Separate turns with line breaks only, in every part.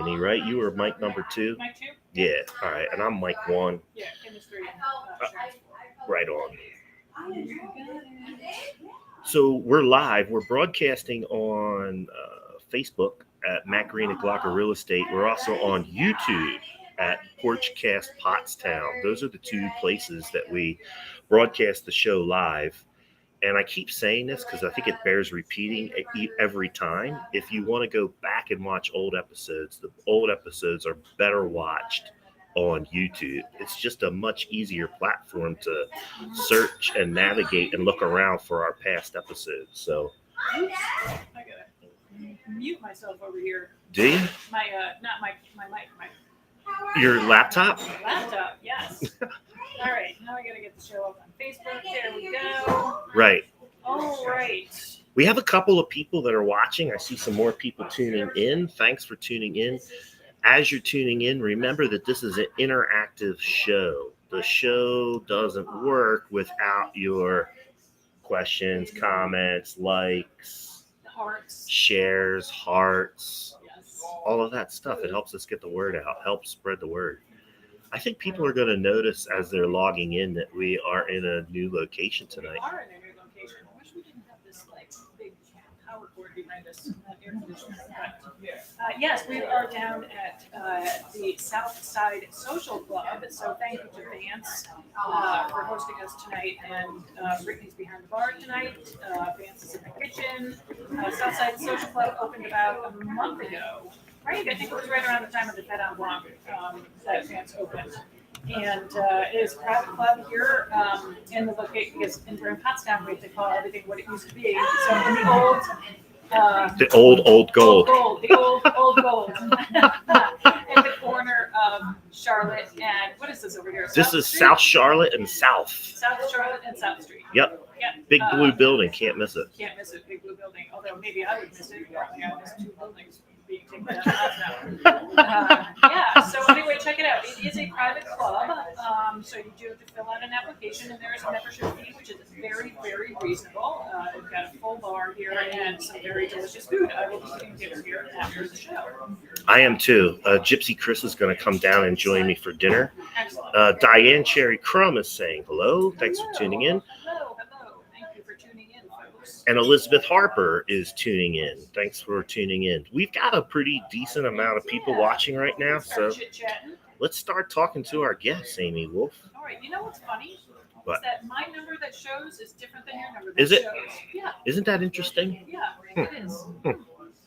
me, right? You were mic number 2?
Mic 2?
Yeah, all right. And I'm mic 1.
Yeah, chemistry.
Right on. So we're live. We're broadcasting on Facebook at Matt Green at Glocker Real Estate. We're also on YouTube at Porchcast Pottstown. Those are the 2 places that we broadcast the show live. And I keep saying this because I think it bears repeating every time. If you want to go back and watch old episodes, the old episodes are better watched on YouTube. It's just a much easier platform to search and navigate and look around for our past episodes. So,
Oops, I gotta mute myself over here.
Do you?
My not my mic, my
Your laptop?
laptop. Yes. All right, now I gotta get the show up on Facebook. There we go.
Right.
All right.
We have a couple of people that are watching. I see some more people tuning in. Thanks for tuning in. As you're tuning in, remember that this is an interactive show. The show doesn't work without your questions, comments, likes,
Hearts.
shares, hearts,
Yes.
all of that stuff. It helps us get the word out, helps spread the word. I think people are going to notice as they're logging in that we are in a new location tonight.
We are in a new location. I wish we didn't have this like big power cord behind us, that air conditioner. But yes, we are down at the South Side Social Club. So thank you to Vance for hosting us tonight, and Brittany's behind the bar tonight. Vance is in the kitchen. South Side Social Club opened about a month ago. Right, I think it was right around the time of the Fête en Blanc that Vance opened. And it is a private club here in the location, because in Pottstown we have to call everything what it used to be. So in the old...
The old gold.
The old gold. In the corner of Charlotte and, what is this over here?
This is South Charlotte and South.
South Charlotte and South Street.
Yep.
Yeah.
Big blue building. Can't miss it.
Can't miss it. Big blue building. Although maybe I would miss it. Apparently I missed 2 buildings being taken down now. Yeah, so anyway, check it out. It is a private club, so you do have to fill out an application, and there is a membership fee, which is very, very reasonable. We've got a full bar here and some very delicious food. I will be eating dinner here after the show.
I am too. Gypsy Chris is going to come down and join me for dinner.
Excellent.
Diane Cherry Crum is saying hello. Thanks for tuning in.
Hello. Thank you for tuning in, folks.
And Elizabeth Harper is tuning in. Thanks for tuning in. We've got a pretty decent amount of people watching right now, so let's start talking to our guests, Amy Wolf.
All right, you know what's funny?
What?
Is that my number that shows is different than your number that
Is it?
shows. Yeah.
Isn't that interesting?
Yeah, it is.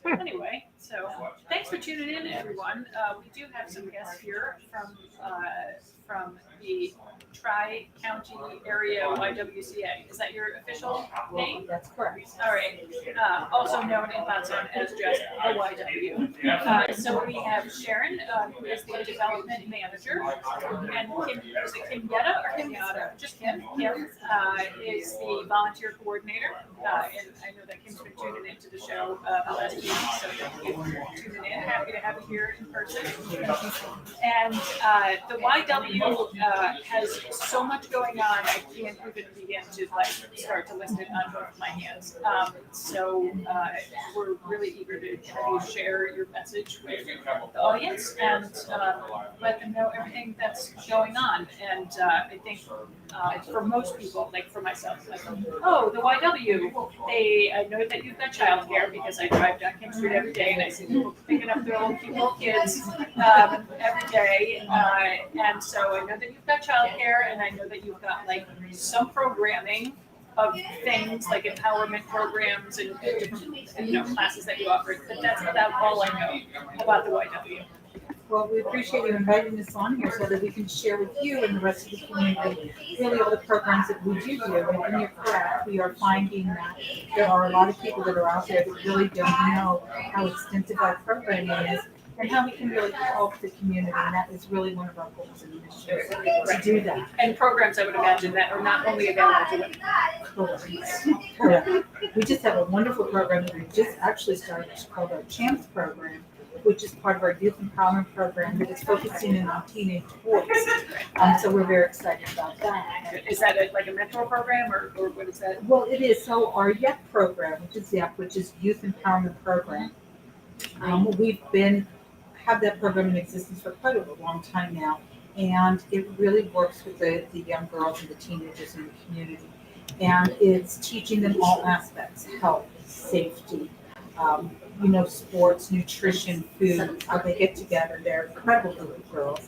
Anyway, so thanks for tuning in, everyone. We do have some guests here from the Tri-County Area YWCA. Is that your official name?
That's correct.
All right. Also known in Pottstown as just the YW. So we have Sharon, who is the development manager, and Kim, is it Kim Yetta or Kim Yada? Just Kim. Kim is the volunteer coordinator, and I know that Kim's been tuning into the show the last week, so thank you for tuning in. Happy to have you here in person. And the YW has so much going on, I can't even begin to start to list it on both of my hands. So we're really eager to have you share your message with the audience and let them know everything that's going on. And I think for most people, like for myself, like, oh, the YW, I know that you've got childcare because I drive down King Street every day and I see people picking up their little kids every day. And so I know that you've got childcare, and I know that you've got like some programming of things like empowerment programs and different classes that you offer. But that's about all I know about the YW.
Well, we appreciate you inviting us on here so that we can share with you and the rest of the community really all the programs that we do. And you're correct, we are finding that there are a lot of people that are out there that really don't know how extensive our programming is and how we can really help the community. And that is really one of our goals in this year, to do that.
And programs, I would imagine, that are not only available to women.
Correct. We just have a wonderful program that we just actually started called our CHAMPS program, which is part of our youth empowerment program that is focusing in on teenage boys. So we're very excited about that.
Is that like a mentor program, or what is that?
Well, it is. So our YEP program, which is Youth Empowerment Program, we've been have that program in existence for quite a long time now. And it really works with the young girls and the teenagers in the community. And it's teaching them all aspects, health, safety, sports, nutrition, food, how they get together. They're incredible little girls.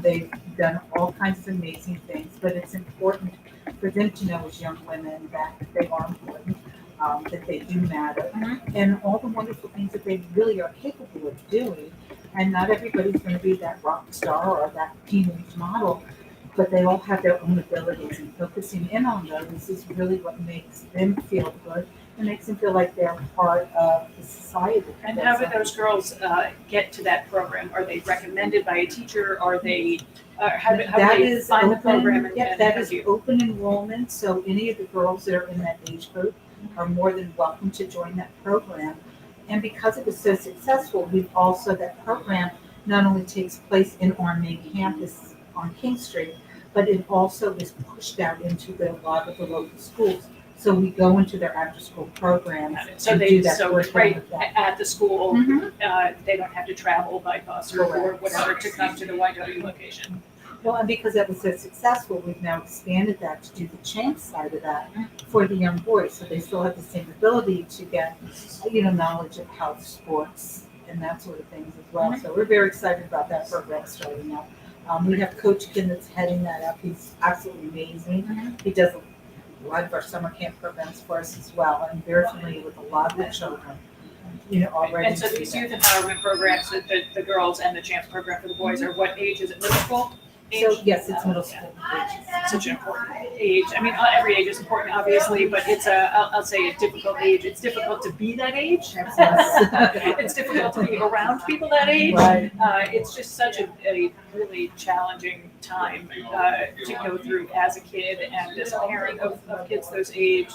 They've done all kinds of amazing things, but it's important for them to know as young women that they are important, that they do matter, and all the wonderful things that they really are capable of doing. And not everybody's going to be that rock star or that teenage model, but they all have their own abilities, and focusing in on those is really what makes them feel good and makes them feel like they're part of the society.
And how do those girls get to that program? Are they recommended by a teacher? Are they, how do they find the program?
That is open enrollment, so any of the girls that are in that age group are more than welcome to join that program. And because it was so successful, that program not only takes place in our main campus on King Street, but it also is pushed out into a lot of the local schools. So we go into their after-school programs
so
do that.
Right at the school, they don't have to travel by bus or whatever to come to the YW location.
Well, and because that was so successful, we've now expanded that to do the chance side of that for the young boys. So they still have the same ability to get, knowledge of health, sports, and that sort of things as well. So we're very excited about that program starting up. We have Coach Kim that's heading that up. He's absolutely amazing. He does a lot of our summer camp programs for us as well. I'm very familiar with a lot of the children, already.
And so these youth empowerment programs, the girls and the chance program for the boys are what age? Is it middle school?
So yes, it's middle school.
Such an important age. I mean, every age is important, obviously, but it's I'll say a difficult age. It's difficult to be that age. It's difficult to be around people that age.
Right.
It's just such a really challenging time to go through as a kid and as a parent of kids those age.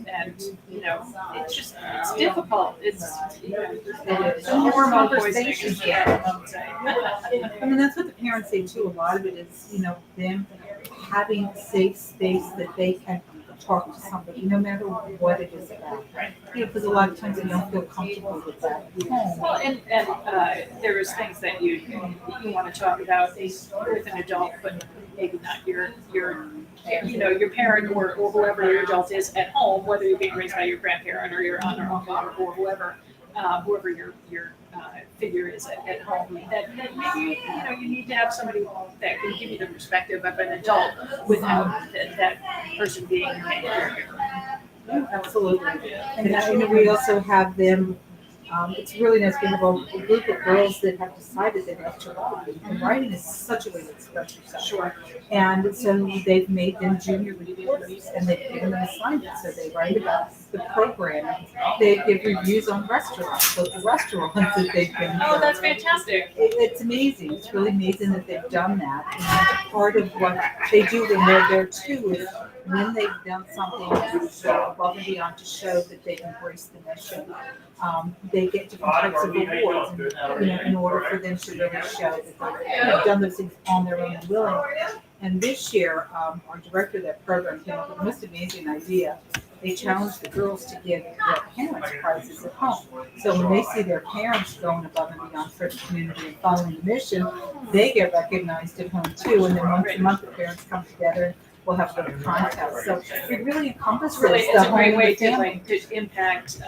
And it's difficult. It's hormone poisoning is what I would say.
I mean, that's what the parents say too. A lot of it is, them having a safe space that they can talk to somebody, no matter what it is about.
Right.
Because a lot of times they don't feel comfortable with that.
Well, and there's things that you want to talk about with an adult, but maybe not your parent or whoever your adult is at home, whether you're being raised by your grandparent or your aunt or uncle or whoever your figure is at home. That maybe you need to have somebody that can give you the perspective of an adult without that person being a caregiver.
Absolutely. And we also have them, it's really nice. We have a group of girls that have decided they like to write. And writing is such a way to express yourself.
Sure.
And so they've made them junior reporters, and they've given them assignments. So they write about the program. They give reviews on restaurants, local restaurants that they've been.
Oh, that's fantastic.
It's amazing. It's really amazing that they've done that. And part of what they do when they're there too is when they've done something above and beyond to show that they embrace the mission, they get different types of awards, in order for them to really show that they've done those things on their own and willing. And this year, our director of that program came up with the most amazing idea. They challenged the girls to give their parents prizes at home. So when they see their parents going above and beyond for the community and following the mission, they get recognized at home too. And then once a month, the parents come together. We'll have a little contest. So it really encompasses
it's a great way to impact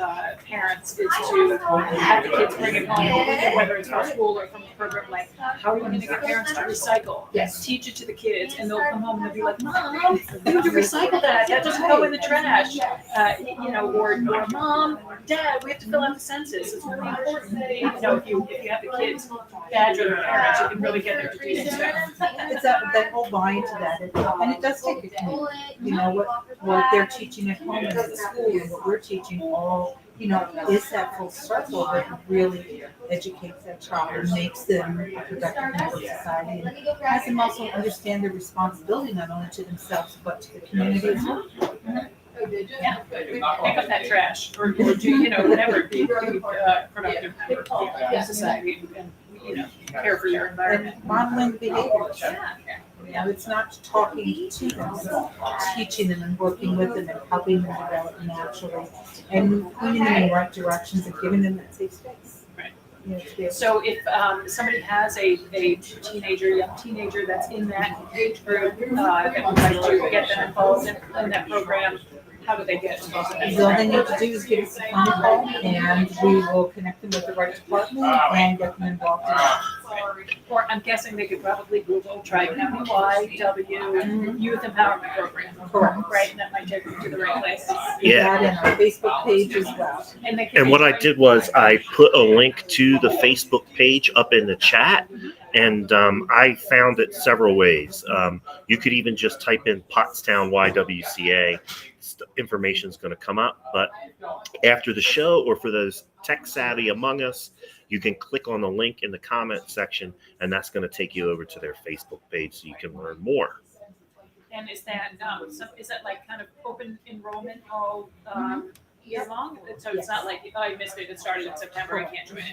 parents is to have the kids bring it home, whether it's from school or from a program like, how are you going to get parents to recycle?
Yes.
Teach it to the kids, and they'll come home and they'll be like, Mom, you need to recycle that. That doesn't go in the trash. Or Mom, Dad, we have to fill out the census. It's really important. If you have the kids badger their parents, you can really get them to do things better.
It's that whole buy into that, and it does take a team. What they're teaching at home and at school, and what we're teaching all, is that full circle that really educates that child and makes them a productive member of society, and has them also understand their responsibility not only to themselves but to the community as well.
Yeah, pick up that trash or do whatever, be productive member of society and care for your environment.
And modeling behaviors. It's not talking to them, it's teaching them and working with them and helping them develop naturally and pointing them in the right directions and giving them that safe space.
Right.
to be able
So if somebody has a young teenager that's in that age group that would like to get them involved in that program, how do they get involved in that
So all
program?
they need to do is give us a phone call, and we will connect them with the right department and get them involved in it.
Or I'm guessing they could probably Google Tri-County YW Youth Empowerment Program.
Correct.
Right, and that might take them to the right place.
Yeah.
That and our Facebook page as well.
And they can
And what I did was I put a link to the Facebook page up in the chat, and I found it several ways. You could even just type in Pottstown YWCA. Information is going to come up, but after the show, or for those tech savvy among us, you can click on the link in the comment section, and that's going to take you over to their Facebook page so you can learn more.
And is that like kind of open enrollment all year long? So it's not like, oh, you missed it, it started in September, you can't join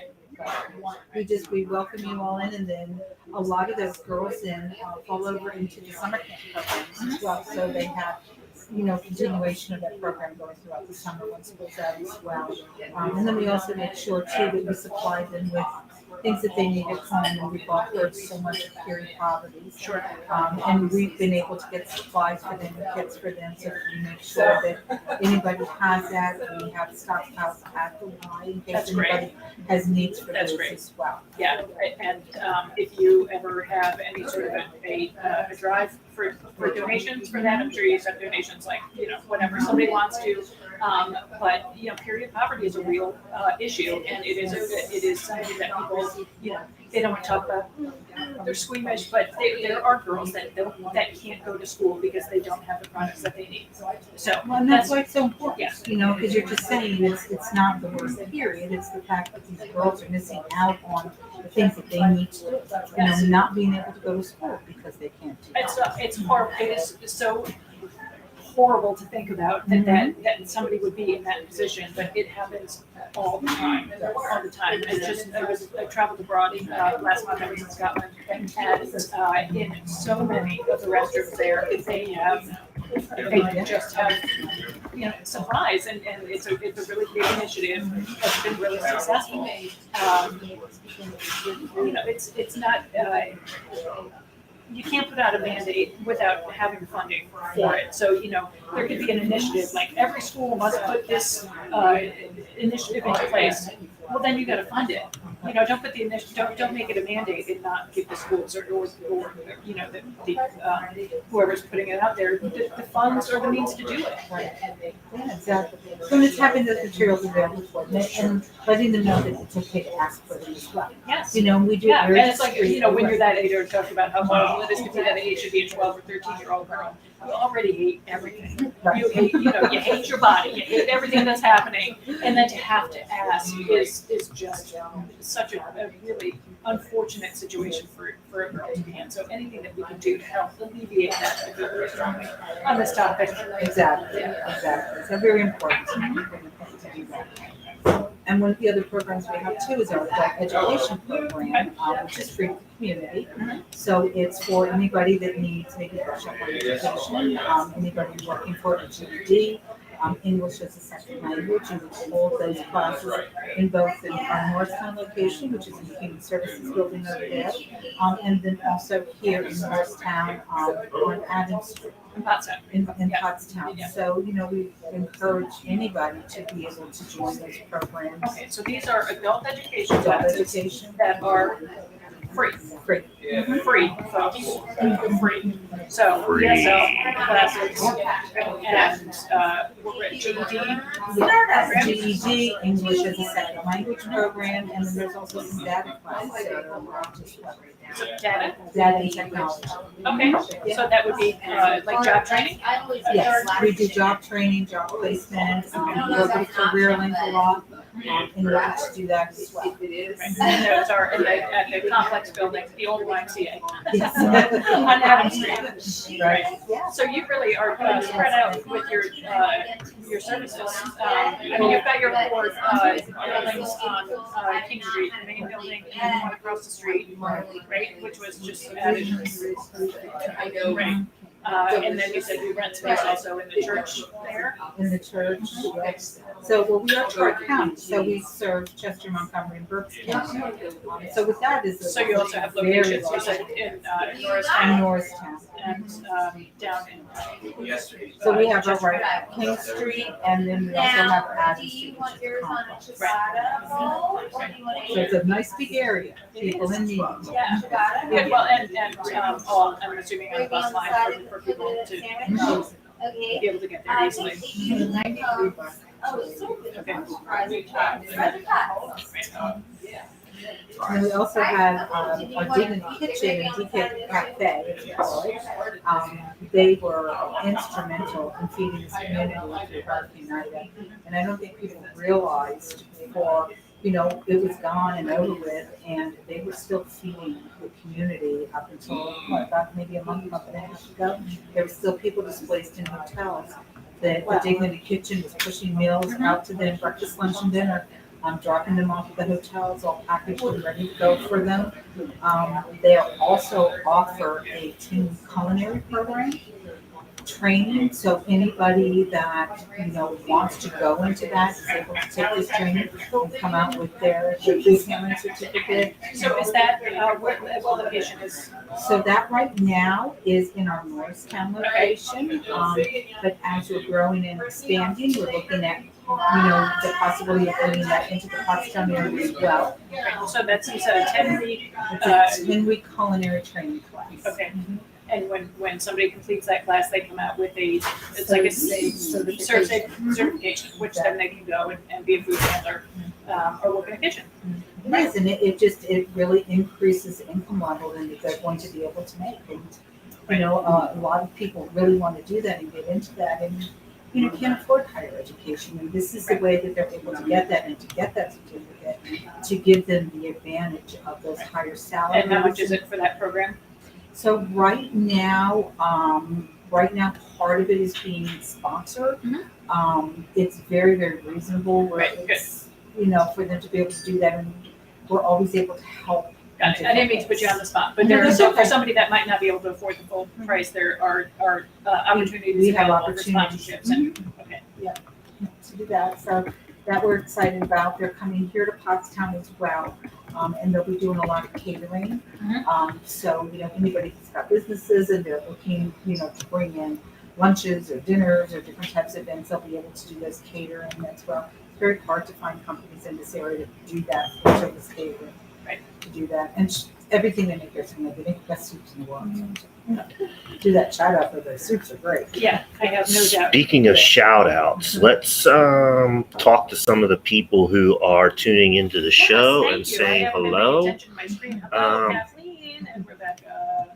it.
We welcome you all in, and then a lot of those girls then fall over into the summer camp programs as well. So they have, continuation of that program going throughout the summer when school's out as well. And then we also make sure too that we supply them with things that they need at home, and we've all heard so much of period poverty.
Sure.
And we've been able to get supplies for them, kits for them, so that we make sure that anybody has that. We have stockpiles at the line in case anybody has needs for those as well.
Yeah, and if you ever have any sort of a drive for donations for that, I'm sure you have donations like, whatever somebody wants to. But period poverty is a real issue, and it is something that people, they don't want to talk about. They're squeamish, but there are girls that can't go to school because they don't have the products that they need. So
and that's why it's so important.
Yeah.
Because you're just saying it's not the word period, it's the fact that these girls are missing out on the things that they need to do. Not being able to go to school because they can't do that.
It's horrible. It is so horrible to think about that somebody would be in that position, but it happens all the time. And I traveled abroad last month. I was in Scotland, and in so many of the restrooms there, they just have supplies, and it's a really big initiative that's been really successful. It's not. You can't put out a mandate without having funding for it. So, there could be an initiative, like every school must put this initiative into place. Well, then you got to fund it. Don't put the initiative. Don't make it a mandate and not give the schools or whoever's putting it out there the funds or the means to do it.
Right. Yeah, exactly. So it's having those materials available for them and letting them know that it's okay to ask for them as well.
Yes.
We do.
Yeah, and it's like, when you're that age, or talking about how horrible it is to be that age, should be a 12 or 13-year-old girl. You already hate everything.
Right.
You hate your body. You hate everything that's happening, and then to have to ask is just such a really unfortunate situation for a girl to be in. So anything that we can do to help alleviate that, I feel very strongly on this topic.
Exactly. So very important. To do that. And one of the other programs we have too is our adult education program, which is free to the community. So it's for anybody that needs maybe brush up on education, anybody looking for a GED, English as a second language, and we hold those classes in both our Northtown location, which is in the Human Services Building over there, and then also here in Northtown on Adams Street.
In Pottstown.
In Pottstown. Yeah. So, we encourage anybody to be able to join those programs.
Okay, so these are adult education classes that are free. Free, folks. Free. So,
Free.
ESL classes and we're at GED.
GED, English as a second language program, and then there's also some data classes that are around as well.
So data
and technology.
Okay, so that would be like job training?
Yes, we do job training, job placement, work with career link a lot, and we have to do that as well.
Right. Those are at the complex building, the old YWCA.
Yes.
On Adams Street.
Right.
So you really are spread out with your services. You've got your four buildings on King Street, the main building, and then one across the street, right, which was just added.
I know.
Right. And then you said we rent space also in the church there.
In the church, yes. So, well, we are Tri-County, so we serve Chester, Montgomery, and Berks County. So with that is.
So you also have
very
locations, you
large-
said in
In
Norristown
Norristown.
and down in.
So we have over King Street, and then we also have Adams Street, which is the complex. So it's a nice big area, people in need.
Yeah, yeah, well, and all, I'm assuming on the bus line for people to be able to get there easily.
93 bucks. And we also have our Dignity Kitchen and DK Cafe, as we call it. They were instrumental in feeding this community through Hurricane Ida. And I don't think people realized before, it was gone and over with, and they were still feeding the community up until, about maybe a month and a half ago. There were still people displaced in hotels. The Dignity Kitchen was pushing meals out to them, breakfast, lunch, and dinner. Dropping them off at the hotels, all packaged and ready to go for them. They also offer a teen culinary program training. So anybody that wants to go into that is able to take this training and come out with their parent certificate.
So is that what location is?
So that right now is in our Norristown location. But as we're growing and expanding, we're looking at the possibility of bringing that into the Pottstown area as well.
So that's, you said, a 10-week.
It's a 10-week culinary training class.
Okay. And when somebody completes that class, they come out with it's like a certification, which then they can go and be a food handler or work in a kitchen.
It is, and it really increases the income level that they're going to be able to make. And, a lot of people really want to do that and get into that, and can't afford higher education. And this is the way that they're able to get that, and to get that certificate, to give them the advantage of those higher salaries.
And how much is it for that program?
So right now, part of it is being sponsored. It's very, very reasonable. It's, for them to be able to do that, and we're always able to help.
Got it. I didn't mean to put you on the spot, but for somebody that might not be able to afford the full price, there are opportunities
We have
available for
opportunities.
sponsorships. And, okay.
To do that. So that we're excited about. They're coming here to Pottstown as well. And they'll be doing a lot of catering. So, anybody who's got businesses and they're looking, to bring in lunches or dinners or different types of events, they'll be able to do those catering as well. It's very hard to find companies in this area to do that, for service catering.
Right.
To do that. And everything they make, they make the best soups in the world. Do that shout out for the soups are great.
Yeah, I have no doubt.
Speaking of shout outs, let's talk to some of the people who are tuning into the show and saying hello.
Hello, Kathleen and Rebecca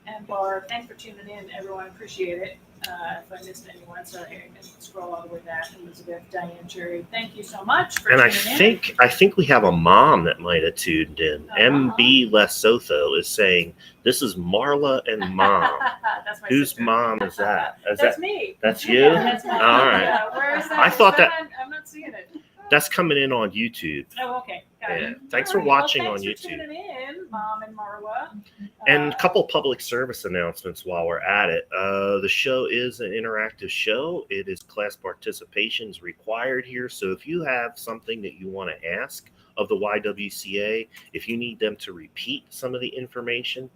and Barb. Thanks for tuning in, everyone. Appreciate it. If I missed anyone, sorry, I can scroll all the way back. Elizabeth, Diane, Cherry, thank you so much for tuning in.
I think we have a mom that might have tuned in. MB Lesotho is saying, "This is Marla and Mom."
That's my
Whose
sister.
mom is that?
That's me.
That's you?
Yeah, that's me.
All right.
Yeah, where is that?
I thought that-
I'm not seeing it.
That's coming in on YouTube.
Oh, okay. Got it.
Yeah. Thanks for
All right,
watching
well,
on
thanks for
YouTube.
tuning in, Mom and Marla.
And a couple public service announcements while we're at it. The show is an interactive show. It is class participation is required here. So if you have something that you want to ask of the YWCA, if you need them to repeat some of the information,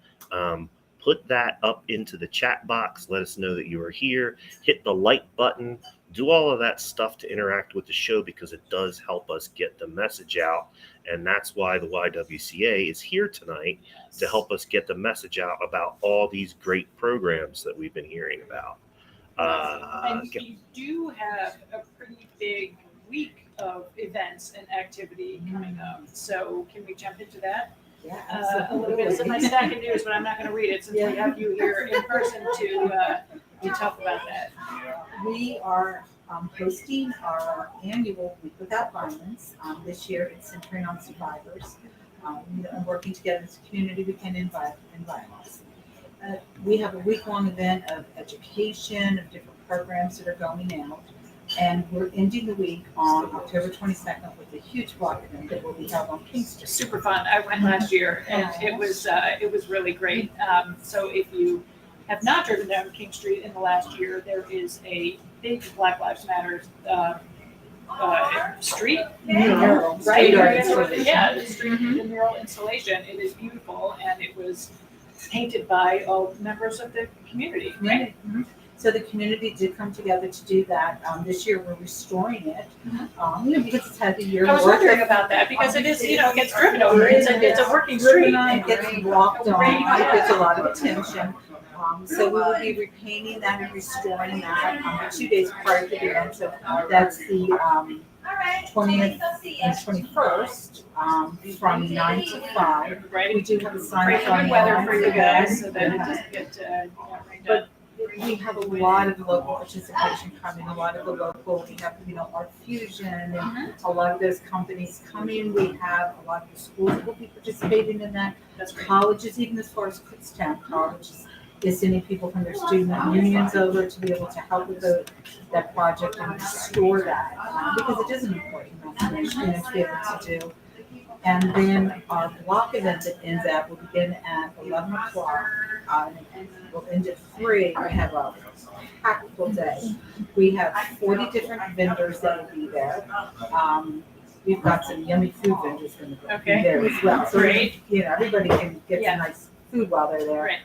put that up into the chat box. Let us know that you are here. Hit the like button. Do all of that stuff to interact with the show because it does help us get the message out. And that's why the YWCA is here tonight to help us get the message out about all these great programs that we've been hearing about.
And you do have a pretty big week of events and activity coming up. So can we jump into that?
Yeah,
A little bit. It's in my stack of news, but I'm not going to read it since we have you here in person to talk about that.
We are hosting our annual Week Without Violence. This year it's centering on survivors. And working together as a community, we can end violence. We have a week-long event of education, of different programs that are going out. And we're ending the week on October 22nd with a huge block event that will be held on King Street.
Super fun. I went last year and it was really great. So if you have not driven down King Street in the last year, there is a big Black Lives Matter street mural, right?
Street art installation.
Yeah, the street the mural installation. It is beautiful, and it was painted by all members of the community, right?
Mhm. So the community did come together to do that. This year we're restoring it, because it's had the year.
I was wondering about that because it is, it gets driven over. It's a working street.
It gets walked on. It gets a lot of attention. So we will be repainting that and restoring that 2 days prior to the event. So that's the 20th and 21st from 9 to 5.
Right.
We do have a sign
Pray
up
for
on
good
the
weather
line
for you guys so that it doesn't get rained up.
We have a lot of local participation coming, a lot of the local, we have, Art Fusion and a lot of those companies coming. We have a lot of the schools that will be participating in that.
That's great.
Colleges, even as far as Kutztown College is sending people from their student unions over to be able to help with that project and restore that, because it is an important message, to be able to do. And then our block event that ends at will begin at 11 o'clock. We'll end at 3. We have a packed full day. We have 40 different vendors that will be there. We've got some yummy food vendors going to be there as well. So
Great.
Everybody can get some nice food while they're there.
Right.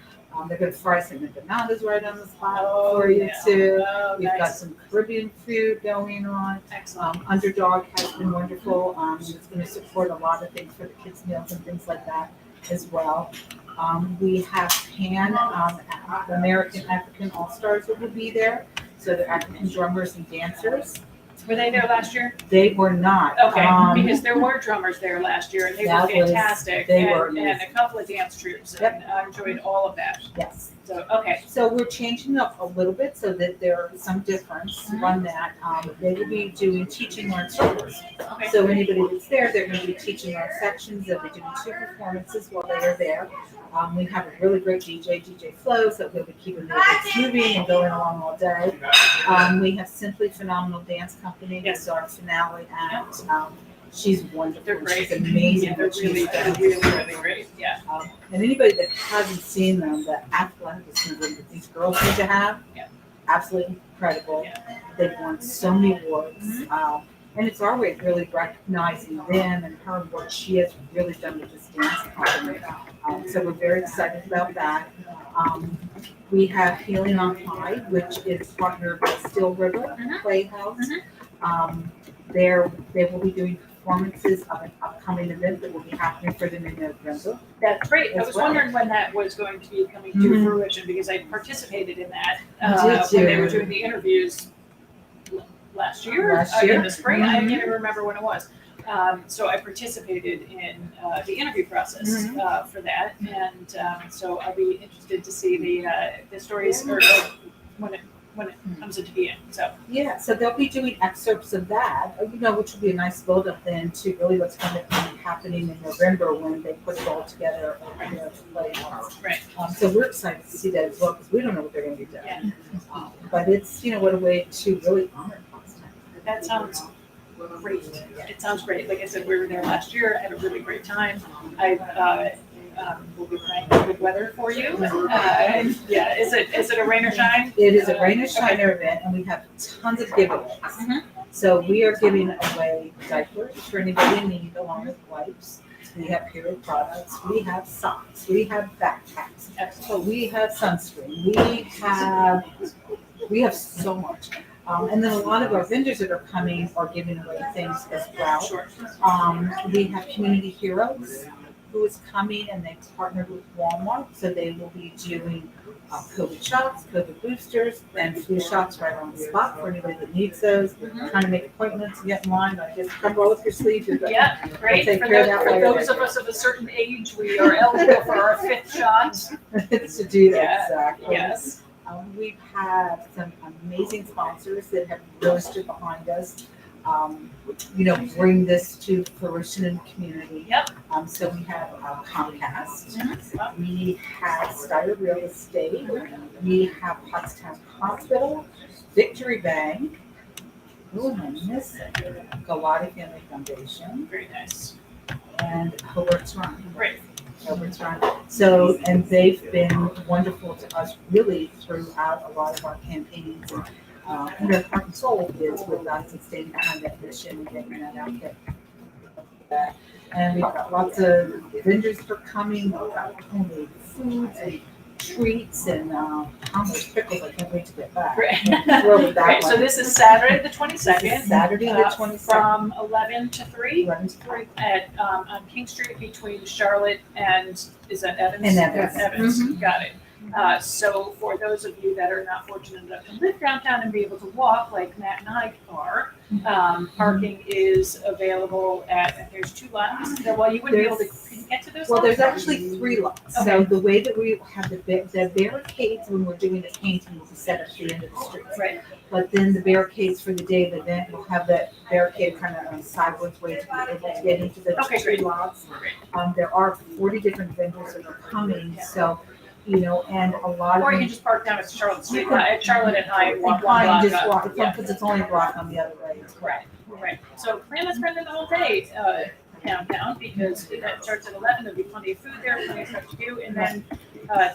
They're going to fry some empanadas right on the spot
Oh,
for you
yeah.
too.
Oh,
We've got
nice.
some Caribbean food going on.
Excellent.
Underdog has been wonderful. It's going to support a lot of things for the kids' meals and things like that as well. We have the American African All-Stars that will be there. So the African drummers and dancers.
Were they there last year?
They were not.
Okay, because there were drummers there last year, and they were
That was-
fantastic.
they were
and
amazing.
a couple of dance troupes, and I enjoyed all of that.
Yes.
So, okay.
So we're changing up a little bit so that there is some difference on that. They will be doing teaching art circles.
Okay.
So anybody that's there, they're going to be teaching art sections. They'll be doing 2 performances while they are there. We have a really great DJ Flo, so we'll be keeping the events moving and going along all day. We have Simply Phenomenal Dance Company. This is our finale act. She's wonderful.
They're great.
She's amazing.
Yeah, they're
what she's done.
really great. Yeah.
And anybody that hasn't seen them, the athleticism that these girls need to have, absolutely incredible.
Yeah.
They've won so many awards. And it's our way of really recognizing them and her and what she has really done with this dance company. So we're very excited about that. We have Healing on High, which is partnered with Still River Playhouse. They will be doing performances of an upcoming event that will be happening for them in November.
That's great. I was wondering when that was going to be coming to fruition because I participated in that when they were doing the interviews last year. In the spring. I can't even remember when it was. So I participated in the interview process for that, and so I'll be interested to see the stories or when it comes into being. So
so they'll be doing excerpts of that, which will be a nice build up then to really what's going to be happening in November when they put it all together at the Playhouse.
Right.
So we're excited to see that as well because we don't know what they're going to be doing. Yeah. But it's what a way to really honor Pottstown.
That sounds great. It sounds great. Like I said, we were there last year. I had a really great time. I will be praying for good weather for you. Is it a rain or shine?
It is a rain or shine event, and we have tons of giveaways. So we are giving away diapers for anybody in need, along with wipes. We have period products. We have socks. We have backpacks. So we have sunscreen. We have so much. And then a lot of our vendors that are coming are giving away things as well.
Sure.
We have Community Heroes who is coming, and they've partnered with Walmart, so they will be doing COVID shots, COVID boosters, and flu shots right on the spot for anybody that needs those. Trying to make appointments and get in line, I just come roll up your sleeves.
Yeah, great.
Take
For
care of that
those
later.
of us of a certain age, we are eligible for our 5th shot.
To do that,
Yeah,
exactly.
Yes.
We've had some amazing sponsors that have really stood behind us, bring this to fruition in the community.
Yep.
So we have Comcast, we have Steyer Real Estate, we have Pottstown Hospital, Victory Bank, who am I missing? Galati Family Foundation,
Very nice.
and Hobart's Run.
Great.
overtime. So, and they've been wonderful to us really throughout a lot of our campaigns. And their heart and soul is with us and staying behind that mission and getting that out there. And we've got lots of vendors for coming. We've got homemade foods and treats and how much pickles. I can't wait to get back.
Great.
Thrilled with that
Great. So
one.
this is Saturday the
This
22nd.
is Saturday the 22nd.
From 11 to 3
11 to 3.
at on King Street between Charlotte and is that Evans?
And Evans.
Evans.
Mhm.
Got it. So for those of you that are not fortunate enough to live downtown and be able to walk like Matt and I are, parking is available at, there's 2 lots. Well, you wouldn't be able to can you get to those
Well,
lots?
there's actually 3 lots.
Okay.
So the way that we have the barricades when we're doing the painting will be set at the end of the street.
Right.
But then the barricades for the day of the event will have that barricade kind of on sideways way to be able to get into the
Okay,
2
great.
lots. There are 40 different vendors that are coming, so, you know, and a lot
Or you
of
can
them.
just park down at Charlotte Street, at Charlotte and High and
And
walk one
fine,
block
just
up.
walk,
Yeah.
because it's only a block on the other way.
Right, right. So plan on spending the whole day downtown because the event starts at 11. There'll be plenty of food there, plenty of stuff to do, and then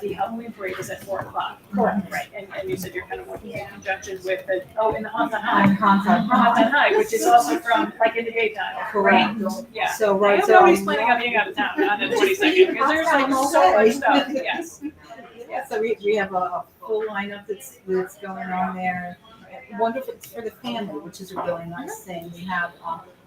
the Halloween parade is at 4 o'clock.
Correct.
Right, and you said you're kind of working in conjunction with the in the Haunted
On
High,
Haunted
Haunted High, which is also from like in the daytime.
Correct.
Right? Yeah.
So,
I
right,
hope
so.
nobody's planning on being out of town on the 22nd because there's like so much stuff. Yes.
Yeah, so we have a full lineup that's going on there. Wonderful, it's for the family, which is a really nice thing. We have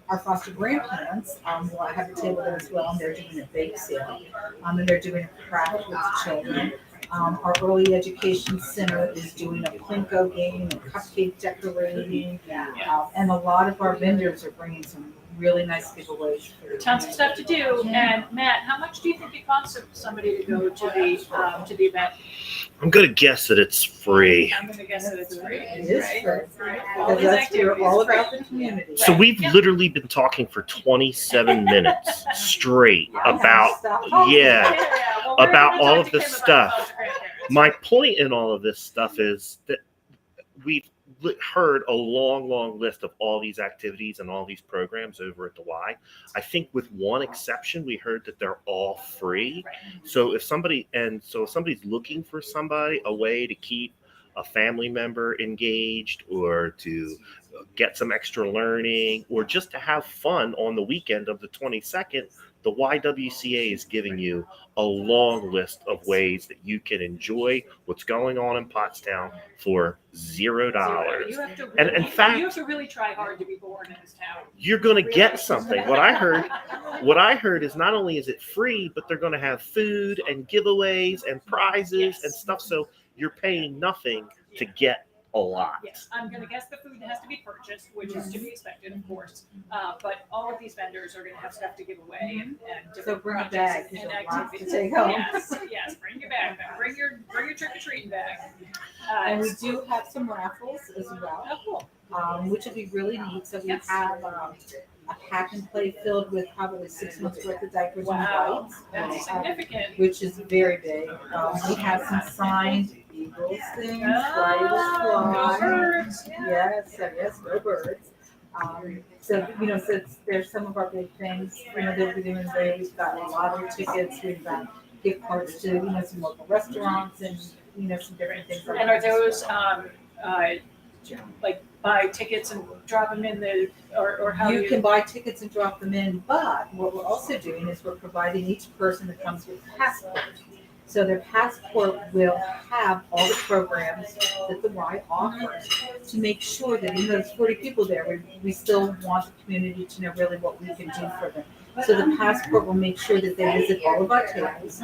our foster grandparents, will have a table there as well, and they're doing a bake sale. And they're doing a craft with children. Our early education center is doing a Plinko game and cupcake decorating. And a lot of our vendors are bringing some really nice giveaways. For
Tons of stuff to do. And Matt, how much do you think it costs somebody to go to the event?
I'm gonna guess that it's free.
I'm gonna guess that it's free.
It is
right?
free.
Right. All
Because
these
we're
activities
all
free.
about the community.
So
Right.
we've
Yeah.
literally been talking for 27 minutes straight about
Oh,
yeah.
Well, we're
about
gonna
all
talk
of
to
this
Kim about
stuff.
foster grandparents.
My point in all of this stuff is that we've heard a long list of all these activities and all these programs over at the Y. I think with one exception, we heard that they're all free.
Right.
So if somebody's looking for a way to keep a family member engaged or to get some extra learning or just to have fun on the weekend of the 22nd, the YWCA is giving you a long list of ways that you can enjoy what's going on in Pottstown for $0.
You have to
And
really,
in fact-
you have to really try hard to be born in this town.
You're going to get something. What I heard is not only is it free, but they're going to have food and giveaways and prizes
Yes.
and stuff. So you're paying nothing to get a lot.
Yes, I'm gonna guess the food has to be purchased, which is to be expected, of course. But all of these vendors are gonna have stuff to give away and
So
different
bring a
projects
bag,
and
because you'll have lots to
activities.
take home.
Yes, bring your bag back, bring your trick or treating bag.
And we do have some raffles as well,
Oh, cool.
which would be really neat. So we
Yes.
have a pack and play filled with probably 6 months worth of diapers
Wow,
and
that's
wipes,
significant.
which is very big. We have some signed Eagles things, fly
Go
fly.
birds.
Yes, go birds. So, you know, since there's some of our big things, you know, that we're doing there, we've got lottery tickets, we've got gift cards to, you know, some local restaurants and, you know, some different things. like
And are
that.
those, like buy tickets and drop them in the, or how do
You
you?
can buy tickets and drop them in, but what we're also doing is we're providing each person that comes with a passport. So their passport will have all the programs that the Y offers to make sure that even though there's 40 people there, we still want the community to know really what we can do for them. So the passport will make sure that they visit all of our tables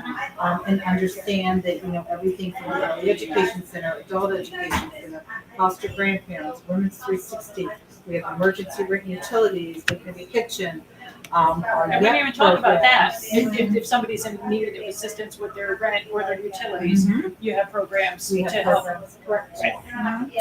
and understand that, you know, everything from the early education center, adult education center, foster grandparents, women's 360. We have emergency room utilities, we have a kitchen. Our
And we didn't even
net
talk about that.
programs.
If somebody's in need of assistance with their rent or their utilities,
Mhm.
you have programs
We have
to help.
programs, correct.
on-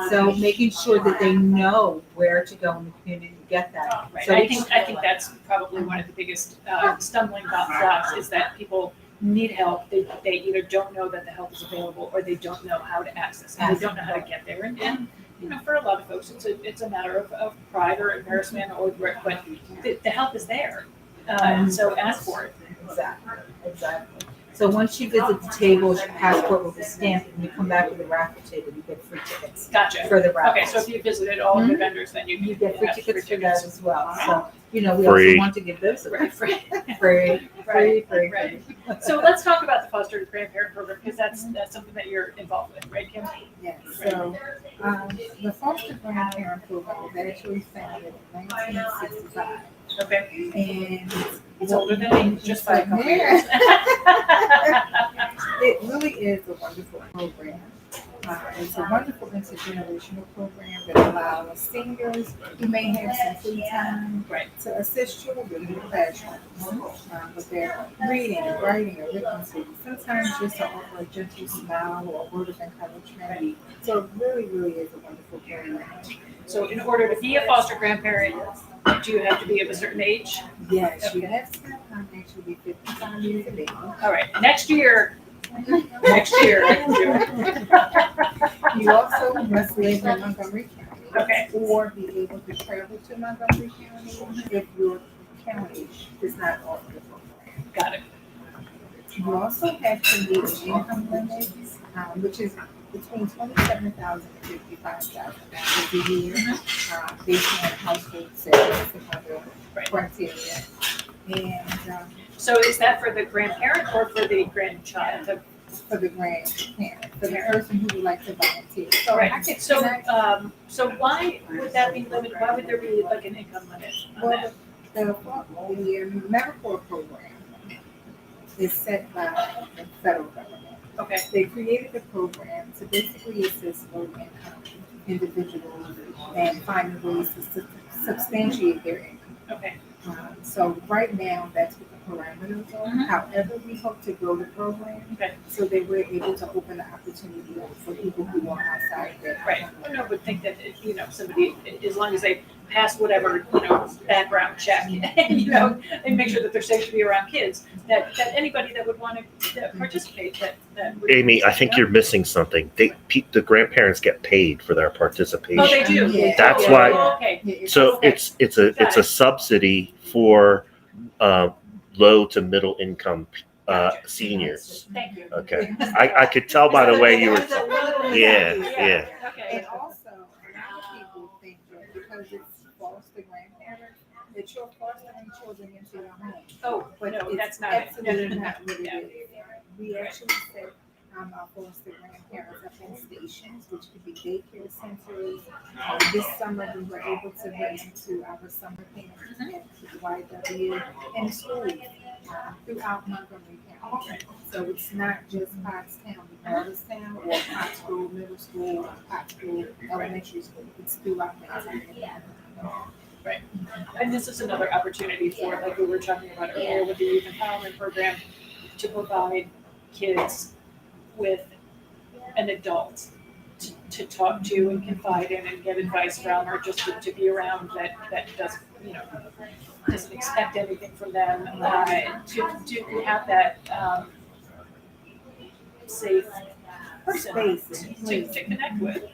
So making sure that they know where to go in the community to get that.
Right.
So
I think that's probably one of the biggest stumbling blocks is that people need help. They either don't know that the help is available or they don't know how to access it. They don't know how to get there. And you know, for a lot of folks, it's a matter of pride or embarrassment or regret, but the help is there. So ask for it.
Exactly. So once you visit the table, your passport will be stamped, and you come back with a raffle ticket, you get free tickets
Gotcha.
for the raffle.
Okay, so if you visited all of the vendors, then
You get free
have
tickets for that as well. So, we
Free.
also want to give those away.
Free.
Free.
Right. So let's talk about the foster grandparent program, because that's something that you're involved with, right, Kim?
Yes, so the foster grandparent program was actually founded in 1965.
Okay.
And
It's older than me, just by a couple years.
it really is a wonderful program. It's a wonderful intergenerational program that allows seniors who may have some free time
Right.
to assist children in the classroom with their reading and writing or literacy. Sometimes just to offer a gentle smile or a word of encouragement. So it really, really is a wonderful program.
So in order to be a foster grandparent, do you have to be of a certain age?
Yes, you have to actually be 55 years of age.
All right, next year I can do it.
You also must live in Montgomery County.
Okay.
Or be able to travel to Montgomery County if your county does not offer the program.
Got it.
You also have to meet an income limit, which is between $27,000 and $55,000 a year, based on household savings and other criteria. And
So is that for the grandparent or for the grandchild?
for the grandparent, for the person who would like to volunteer. So I
Right.
could
So why would that be limited? Why would there be like an income limit on that?
Well, the AmeriCorps program is set by the federal government.
Okay.
They created a program to basically assist low-income individuals and find ways to substantiate their income.
Okay.
So right now, that's what the parameters are.
Mhm.
However, we hope to grow the program
Okay.
so that we're able to open the opportunity for people who are outside of their
Right. I would think that, somebody, as long as they pass whatever, background check, and make sure that they're safe to be around kids, that anybody that would want to participate, that would.
Amy, I think you're missing something. The grandparents get paid for their participation.
Oh, they do?
Yeah.
That's
Oh,
why-
Okay.
So
Okay.
it's a subsidy for low to middle income seniors.
Thank you.
Okay, I could tell by the way you were. Yeah.
Okay.
And also, a lot of people think that because it's foster grandparents, that you're fostering children into your home.
Oh,
But
no,
it's
that's not it.
absolutely not what
Yeah.
it is. We actually set our foster grandparents up in stations, which could be daycare centers. This summer, we were able to get into our summer camp at the YW and schools throughout Montgomery County. So it's not just Pottstown, Morristown, or Pottsgrove Middle School, Pottsgrove Elementary School. It's throughout Montgomery County.
Right. And this is another opportunity for, like we were talking about earlier with the youth empowerment program, to provide kids with an adult to talk to and confide in and get advice from, or just to be around that doesn't expect anything from them, to have that safe person to connect with.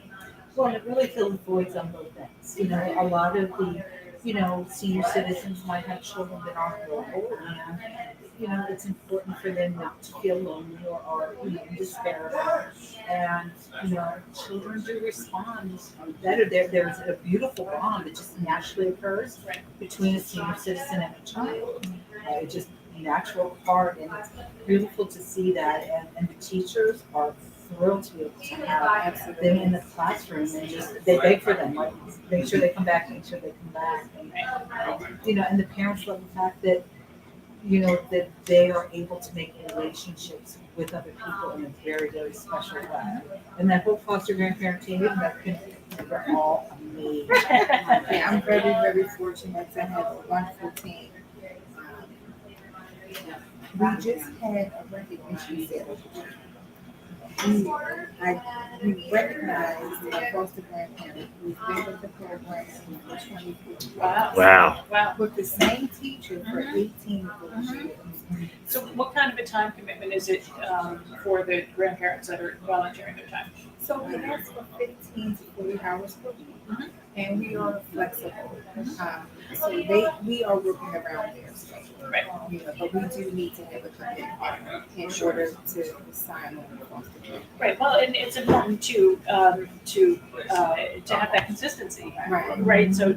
Well, it really fills voids on both ends. A lot of the, senior citizens might have children that aren't local, and, it's important for them not to feel lonely or in despair. And, children do respond better. There's a beautiful bond that just naturally occurs between a senior citizen and a child. It's just a natural part, and it's beautiful to see that. And the teachers are thrilled to be able to have them in the classroom, and they beg for them, like make sure they come back, and, and the parents love the fact that that they are able to make relationships with other people in a very, very special way. And that whole foster grandparent team, they're all amazing.
Yeah, I'm very, very fortunate to have a wonderful team. We just had a recognition ceremony. We recognized a foster grandparent who's been with the program for 24 years.
Wow.
With the same teacher for 18 of those years.
So what kind of a time commitment is it for the grandparents that are volunteering their time?
So we ask for 15 to 40 hours per week. and we are flexible. So we are working around their schedule.
Right.
You know, but we do need to have a commitment in order to sign on the foster care.
Right. Well, and it's important to have that consistency.
Right.
Right. So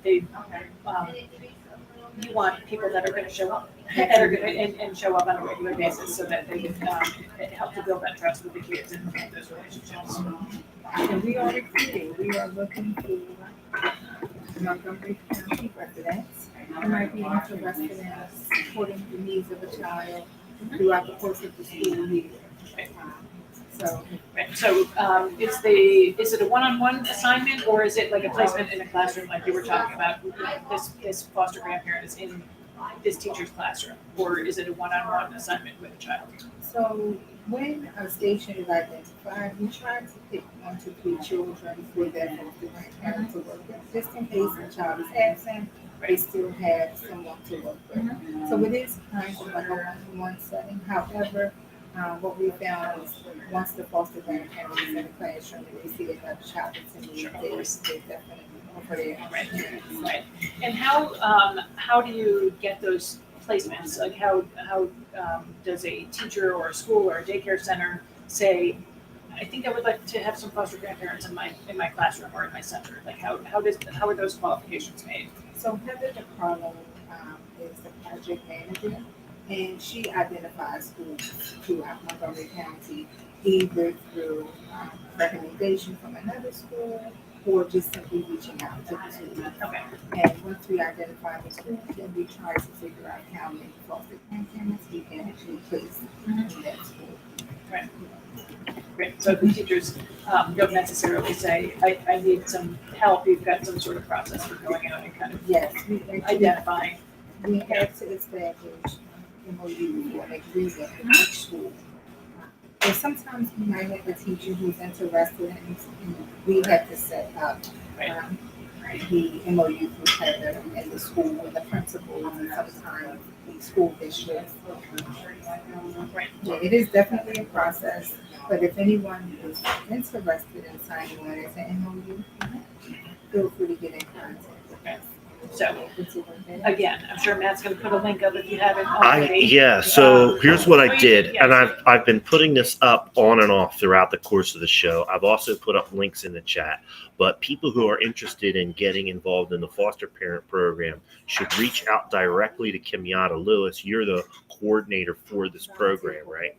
they you want people that are going to show up, that are going to and show up on a regular basis, so that they can help to build that trust with the kids and those relationships.
And we are recruiting. We are looking for Montgomery County residents who might be interested in supporting the needs of a child throughout the course of the school year. So,
Right. So is it a one-on-one assignment, or is it like a placement in a classroom, like you were talking about? This foster grandparent is in this teacher's classroom, or is it a one-on-one assignment with a child?
so when a station is identified, we try to pick 1 to 3 children for their foster grandparent to work with, just in case a child is absent. They still have someone to work with. So it is kind of like a one-on-one setting. However, what we found is once the foster grandparent is in the classroom and they see another child that's in need, they definitely offer their
Right. And how do you get those placements? Like how does a teacher or a school or a daycare center say, I think I would like to have some foster grandparents in my classroom or in my center? Like how are those qualifications made?
So Heather DeCarlo is the project manager, and she identifies schools throughout Montgomery County, either through recommendation from another school or just simply reaching out to the school.
Okay.
And once we identify the school, then we try to figure out how many foster grandparents we can actually place in that school.
Right. Great. So the teachers don't necessarily say, I need some help. You've got some sort of process for going out and kind of
Yes, we actually
identifying.
we have to establish MOU or an agreement with each school. And sometimes we might have a teacher who's interested in, we have to set up the MOU with Heather and the school and the principals and sometimes the school districts. Yeah, it is definitely a process, but if anyone is interested in signing on as an MOU, feel free to get in contact with us.
So again, I'm sure Matt's going to put a link up if you haven't already.
Yeah. So here's what I did,
yeah.
and I've been putting this up on and off throughout the course of the show. I've also put up links in the chat. But people who are interested in getting involved in the foster parent program should reach out directly to Kenyatta Lewis. You're the coordinator for this program, right?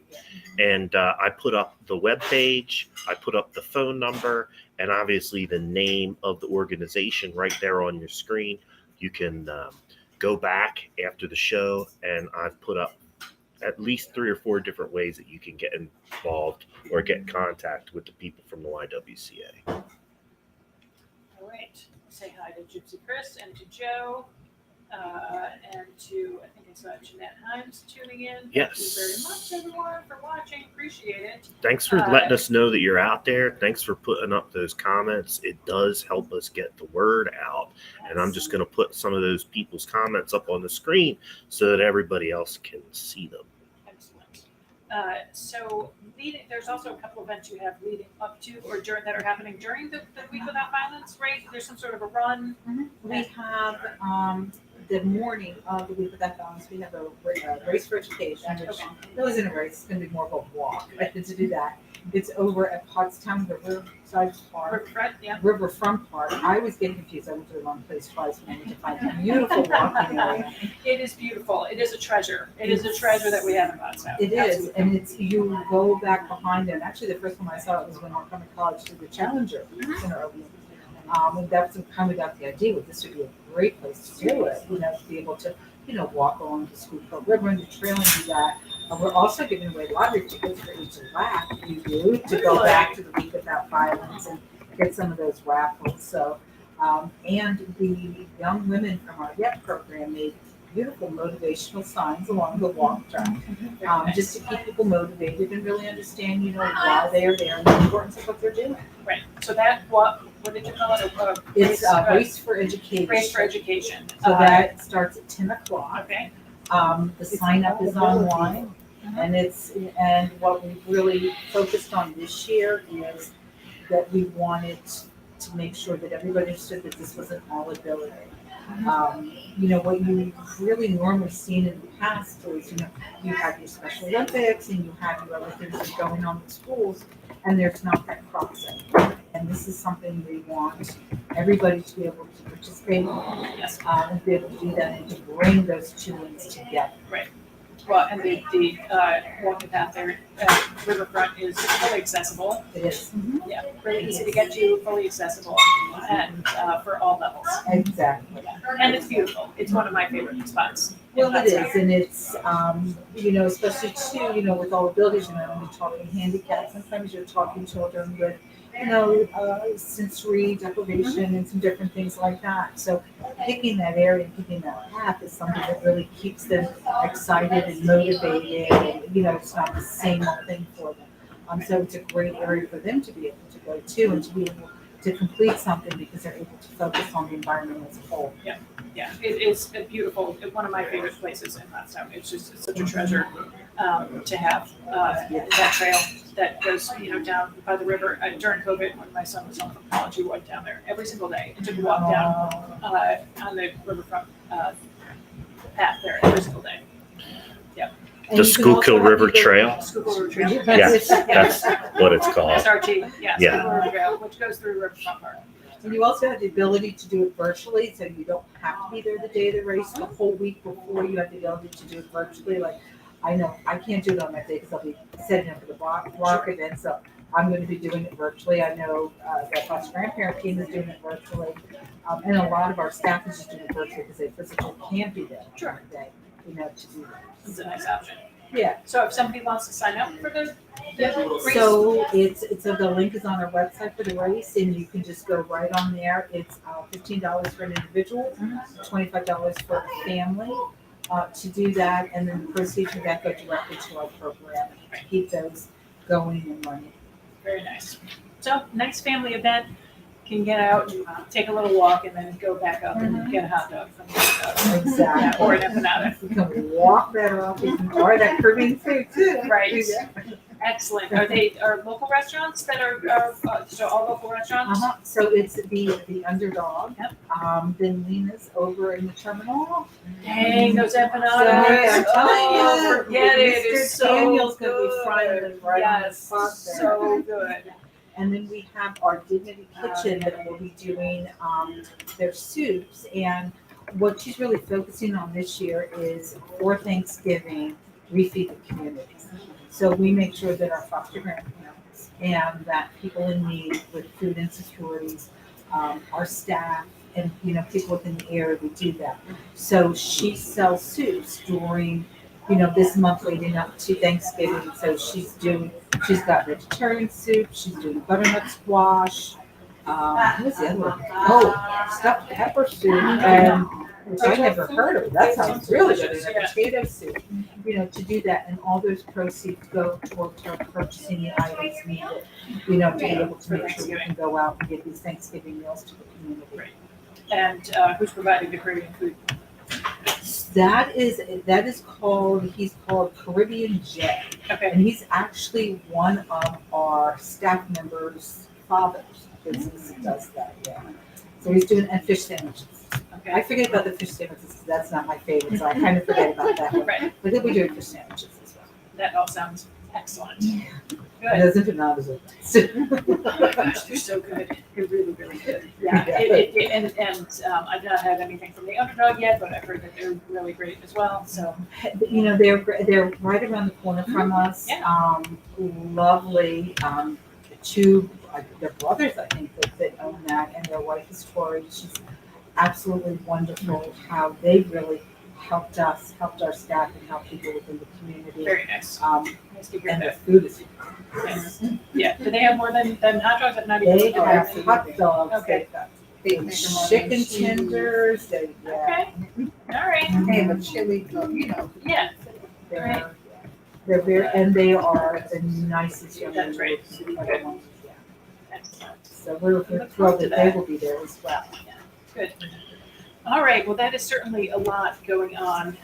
And I put up the webpage, I put up the phone number, and obviously the name of the organization right there on your screen. You can go back after the show, and I've put up at least 3 or 4 different ways that you can get involved or get in contact with the people from the YWCA.
All right. Say hi to Gypsy Chris and to Joe and to, I think I saw Jeanette Himes tuning in.
Yes.
Thank you very much, everyone, for watching. Appreciate it.
Thanks for letting us know that you're out there. Thanks for putting up those comments. It does help us get the word out. And I'm just going to put some of those people's comments up on the screen so that everybody else can see them.
Excellent. So there's also a couple events you have leading up to or during that are happening during the Week Without Violence, right? There's some sort of a run.
We have the morning of the Week Without Violence, we have a race for education, which really isn't a race, it's going to be more of a walk. I get to do that. It's over at Pottstown Riverside Park. Riverfront Park. I was getting confused. I went to the wrong place twice when I went to find a beautiful walking area.
It is beautiful. It is a treasure. It is a treasure that we have in Pottstown.
It is, and it's you go back behind it. Actually, the first time I saw it was when I was coming to college to the Challenger Center. And that's how we got the idea. Well, this would be a great place to do it. To be able to, walk along the Schuylkill River and the trail and do that. We're also giving away lottery tickets for each lap you do to go back to the Week Without Violence and get some of those raffles. So, and the young women from our YEP program made beautiful motivational signs along the walk track, just to keep people motivated and really understand, why they are there and the importance of what they're doing.
Right. So that what did you call it?
It's a race for education.
Race for education.
So that starts at 10 o'clock.
Okay.
The sign up is online, and what we really focused on this year is that we wanted to make sure that everybody understood that this wasn't all ability. What you've really normally seen in the past is, you have your Special Olympics and you have your other things that are going on in schools, and there's not that crossover. And this is something we want everybody to be able to participate in,
Yes.
and be able to do that and to bring those two ends together.
Well, and the walking path there at Riverfront is fully accessible.
It is.
Yeah, really easy to get to, fully accessible, and for all levels.
Exactly.
And it's beautiful. It's one of my favorite spots.
Well, it is, and it's, especially too, with all abilities, when you're talking handicap, sometimes you're talking children with, sensory deprivation and some different things like that. So picking that area and picking that path is something that really keeps them excited and motivated, and, it's not the same old thing for them. So it's a great area for them to be able to go to and to be able to complete something because they're able to focus on the environment as a whole.
Yeah, it's a beautiful, one of my favorite places in Pottstown. It's such a treasure to have that trail that goes, down by the river. During COVID, when my son was home from college, he went down there every single day and took a walk down on the riverfront path there every single day.
The Schuylkill River Trail.
Schuylkill River Trail.
Yes, that's what it's called.
SRT,
Yeah.
Schuylkill River Trail, which goes through Riverfront Park.
And you also have the ability to do it virtually, so you don't have to be there the day of the race. The whole week before, you have the ability to do it virtually. Like, I know I can't do it on that day because I'll be setting up for the block event, so I'm going to be doing it virtually. I know that my grandparent team is doing it virtually, and a lot of our staff is just doing it virtually because they physically can't be there on the day, to do that.
It's a nice option.
Yeah.
So if somebody wants to sign up for the race,
So the link is on our website for the race, and you can just go right on there. It's $15 for an individual, $25 for a family to do that, and then the proceeds from that go directly to our program to keep those going and running.
very nice. So nice family event. Can get out, take a little walk, and then go back up and get a hot dog from the
Exactly.
or an empanada.
You can walk that off, or that Caribbean food too.
Right.
Do that.
Excellent. Are local restaurants that are so all local restaurants?
So it's the Underdog.
Yep.
Then Lena's over in the terminal.
Dang, those empanadas.
I'm telling you,
Forget it.
Mr.
It's so
Daniel's
good.
gonna be frying them right on the
Yes,
spot there.
so good.
And then we have our Dignity Kitchen that will be doing their soups. And what she's really focusing on this year is for Thanksgiving, refeed the communities. So we make sure that our foster grandparents and that people in need with food insecurities, our staff, and people within the area, we do that. So she sells soups during this month leading up to Thanksgiving. So she's got vegetarian soup, she's doing butternut squash, what's the other one? Oh, stuffed pepper soup, and which I never heard of. That sounds really good. And a potato soup, to do that, and all those proceeds go towards her purchasing the items needed, to be able to make sure we can go out and get these Thanksgiving meals to the community.
And who's providing the Caribbean food?
He's called Caribbean J.
Okay.
And he's actually one of our staff members' fathers. Business does that, yeah. So he's doing, and fish sandwiches.
Okay.
I forget about the fish sandwiches because that's not my favorite, so I kind of forget about that one.
Right.
But he'll be doing fish sandwiches as well.
That all sounds excellent.
Yeah.
Good.
Those empanadas are
They're so good. They're really, really good. Yeah. And I've not had anything from the Underdog yet, but I've heard that they're really great as well. So
they're right around the corner from us.
Yeah.
Lovely. Two, their brothers, I think, that own that, and their wife is Tori. She's absolutely wonderful. How they really helped us, helped our staff, and helped people within the community.
very nice. Nice to hear
And the
that.
food is
Yes. Yeah. Do they have more than hot dogs? Not even.
they have hot dogs.
Okay.
They've got chicken tenders.
Okay. All right.
They have a chili,
Yeah.
They're very, and they are the nicest young
That's right.
ladies. Yeah.
Excellent.
So we're
Look
thrilled
forward to
that they
that.
will be there as well.
Good. All right. Well, that is certainly a lot going on.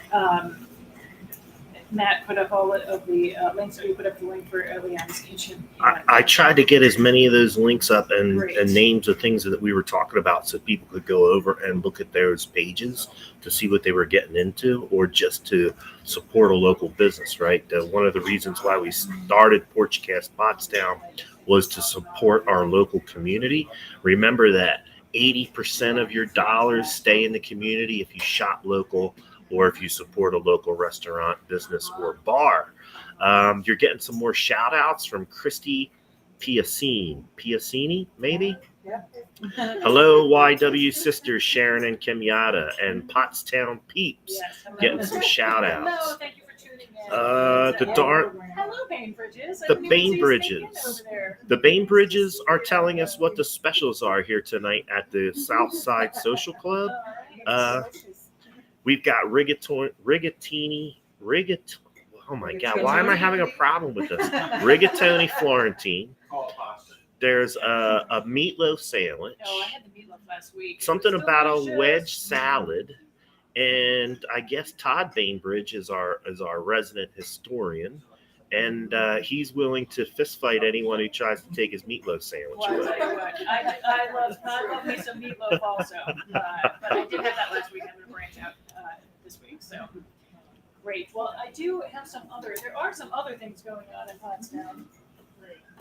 Matt put up all of the links. We put up the link for Leanne's Kitchen.
I tried to get as many of those links up and
Great.
names of things that we were talking about so people could go over and look at those pages to see what they were getting into, or just to support a local business, right? One of the reasons why we started Porchcast Pottstown was to support our local community. Remember that 80% of your dollars stay in the community if you shop local, or if you support a local restaurant, business, or bar. You're getting some more shout outs from Christy Piacini, maybe? Hello, YW sisters Sharon and Kenyatta, and Pottstown peeps.
Yes, hello.
Getting some shout
Hello,
outs.
thank you for tuning in.
Hello,
Bainbridges.
the Bainbridges. The Bainbridges are telling us what the specials are here tonight at the Southside Social Club. We've got rigatoni. Oh my God, why am I having a problem with this? Rigatoni Florentine. There's a meatloaf sandwich.
Oh, I had the meatloaf last week.
Something about a
delicious.
wedge salad. And I guess Todd Bainbridge is our resident historian. And he's willing to fist fight anyone who tries to take his meatloaf sandwich
Well,
away.
I tell you what, I love me some meatloaf also. But I did have that last week. I'm going to branch out this week. So great. Well, there are some other things going on in Pottstown.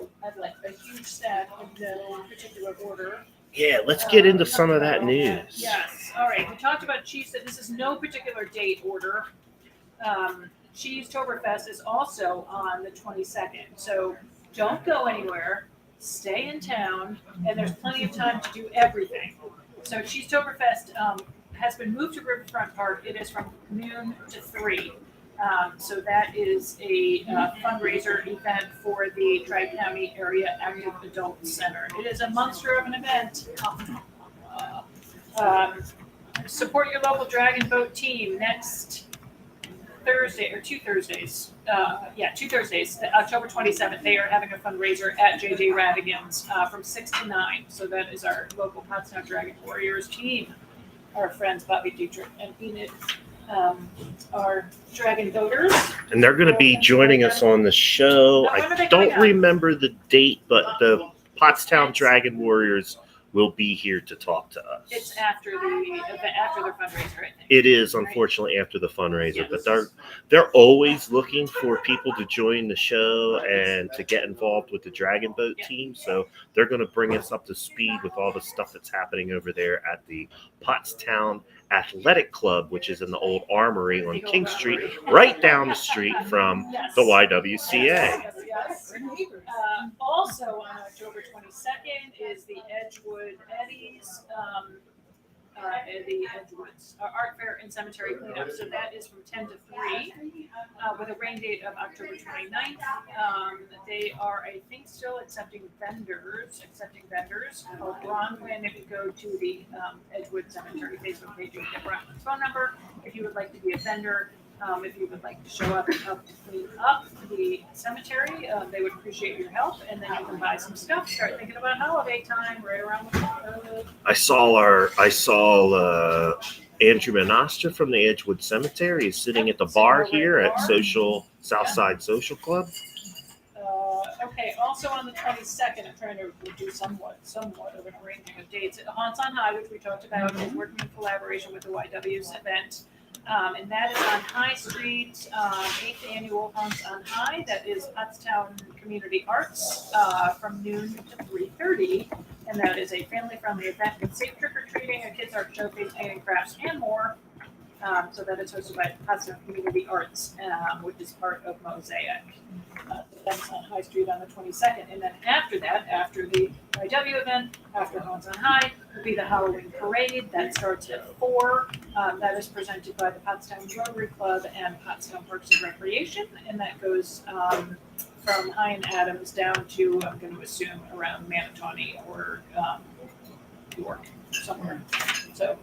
I have like a huge stack in no particular order.
Yeah, let's get into some of that news.
Yes. All right. We talked about Cheese. This is no particular date order. Cheese-toberfest is also on the 22nd. So don't go anywhere. Stay in town, and there's plenty of time to do everything. So Cheese-toberfest has been moved to Riverfront Park. It is from noon to 3. So that is a fundraiser event for the Tri-County Area Active Adult Center. It is a monster of an event. Support your local Dragon Boat team next Thursday, or 2 Thursdays. 2 Thursdays, October 27th. They are having a fundraiser at JJ Radigan's from 6 to 9. So that is our local Pottstown Dragon Warriors team. Our friends Bobby Dietrich and Enid are Dragon Boaters.
And they're going to be joining us on the show. I don't remember the date, but the Pottstown Dragon Warriors will be here to talk to us.
It's after their fundraiser, I think.
It is, unfortunately, after the fundraiser, but they're always looking for people to join the show and to get involved with the Dragon Boat team. So they're going to bring us up to speed with all the stuff that's happening over there at the Pottstown Athletic Club, which is in the old Armory on King Street, right down the street from the YWCA.
Yes. Also on October 22nd is the Edgewood Eddies, the Edgewoods Art Fair and Cemetery Cleanup. So that is from 10 to 3 with a rain date of October 29th. They are, I think, still accepting vendors. Called Bronwyn. If you go to the Edgewood Cemetery Facebook page, you can get Bronwyn's phone number. If you would like to be a vendor, if you would like to show up and help to clean up the cemetery, they would appreciate your help. And then you can buy some stuff. Start thinking about holiday time right around the corner.
I saw Andrew Monastra from the Edgewood Cemetery is sitting at the bar here at Southside Social Club.
Okay, also on the 22nd, I'm trying to do somewhat of an arranging of dates. Haunts on High, which we talked about, is working in collaboration with the YW's event. And that is on High Street, 8th annual Haunts on High. That is Pottstown Community Arts from noon to 3:30. And that is a family-friendly event with safe trick-or-treating, a kids' art showcase, and crafts, and more. So that is hosted by Pottstown Community Arts, which is part of Mosaic. That's on High Street on the 22nd. And then after that, after the YW event, after Haunts on High, will be the Halloween Parade. That starts at 4. That is presented by the Pottstown Rotary Club and Pottstown Parks and Recreation. And that goes from High and Adams down to, I'm going to assume, around Manatawny or York, somewhere. So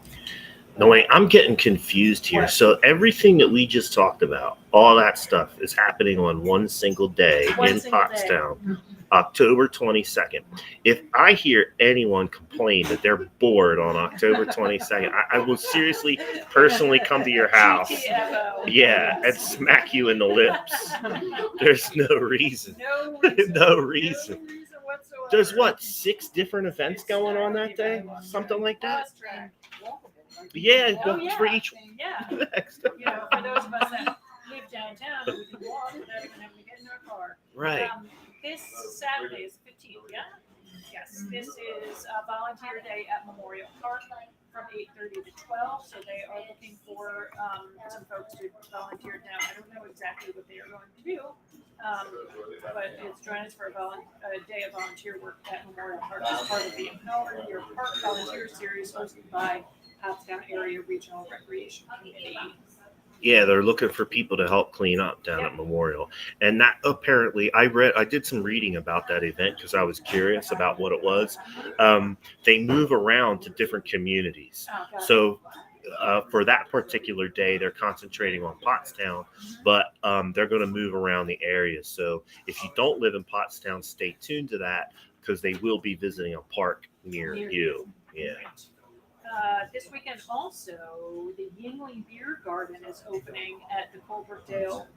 No, wait, I'm getting confused here. So everything that we just talked about, all that stuff is happening on one single day
One
in
single day.
Pottstown, October 22nd. If I hear anyone complain that they're bored on October 22nd, I will seriously personally come to your house.
GTFO.
Yeah, and smack you in the lips. There's no reason.
No reason.
No reason.
No reason whatsoever.
There's what, 6 different events going on that day? Something like that?
Fast track.
Yeah,
Oh,
well,
yeah.
for each
Yeah.
next.
You know, for those of us that live downtown, we can walk without even having to get in our car.
Right.
This Saturday is 15th, yeah? Yes. This is Volunteer Day at Memorial Park from 8:30 to 12. So they are looking for some folks to volunteer now. I don't know exactly what they are going to do, but it's join us for a day of volunteer work at Memorial Park as part of the Empower Your Park Volunteer Series hosted by Pottstown Area Regional Recreation Committee.
Yeah, they're looking for people to help clean up down at Memorial. And that apparently, I did some reading about that event because I was curious about what it was. They move around to different communities.
Oh, gotcha.
So for that particular day, they're concentrating on Pottstown, but they're going to move around the area. So if you don't live in Pottstown, stay tuned to that because they will be visiting a park near you. Yeah.
This weekend also, the Yingling Beer Garden is opening at the Colebrookdale.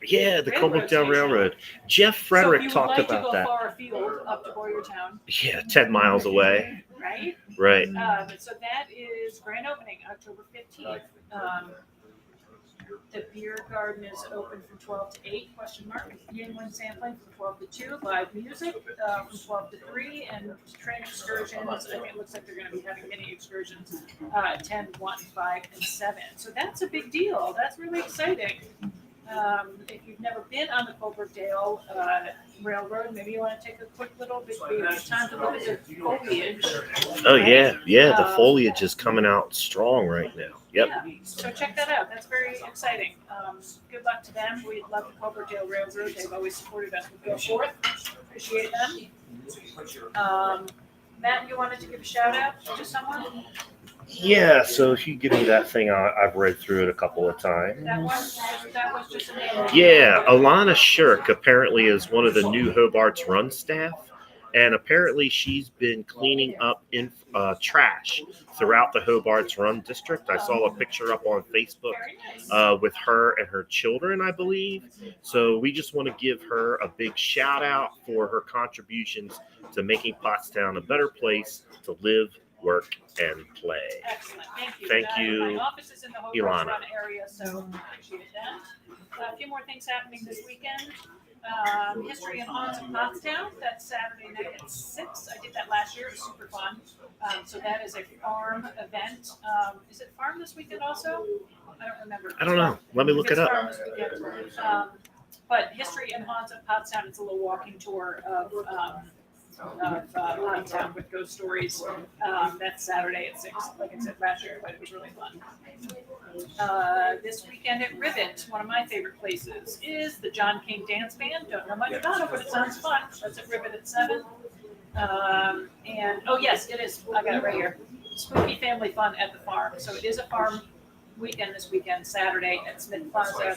Yeah, the
Railroad
Colebrookdale
station.
Railroad. Jeff Frederick
so
talked
if you
about
would like to go
that.
far afield up to Boyertown,
Yeah, 10 miles away.
right?
Right.
So that is grand opening October 15th. The beer garden is open from 12 to 8, ? Yingling sampling from 12 to 2, live music from 12 to 3, and train excursions. I think it looks like they're going to be having mini excursions 10, 1, 5, and 7. So that's a big deal. That's really exciting. If you've never been on the Colebrookdale Railroad, maybe you want to take a quick little bit of time to look at the foliage.
Oh, yeah. Yeah, the foliage is coming out strong right now. Yep.
Yeah, so check that out. That's very exciting. Good luck to them. We love the Colebrookdale Railroad. They've always supported us with Go Forth. Appreciate them. Matt, you wanted to give a shout out to someone?
Yeah, so if you give me that thing, I've read through it a couple of times.
That was just a name.
Yeah, Alana Shirk apparently is one of the new Hobart's Run staff. And apparently she's been cleaning up in trash throughout the Hobart's Run district. I saw a picture up on Facebook with her and her children, I believe. So we just want to give her a big shout out for her contributions to making Pottstown a better place to live, work, and play.
Excellent. Thank you.
Thank you,
My office is in the Hobart's
Ilana.
Run area, so appreciate that. A few more things happening this weekend. History and Haunts of Pottstown. That's Saturday night at 6. I did that last year. It was super fun. So that is a farm event. Is it farm this weekend also? I don't remember.
I don't know. Let me look it up.
Farm this weekend. But History and Haunts of Pottstown. It's a little walking tour of Pottstown with ghost stories. That's Saturday at 6. Like I said last year, but it was really fun. This weekend at Rivet, one of my favorite places, is the John King Dance Band. Don't know much about it, but it sounds fun. That's at Rivet at 7. And oh yes, it is. I got it right here. Spooky Family Fun at the Farm. So it is a farm weekend this weekend, Saturday at Smith Plaza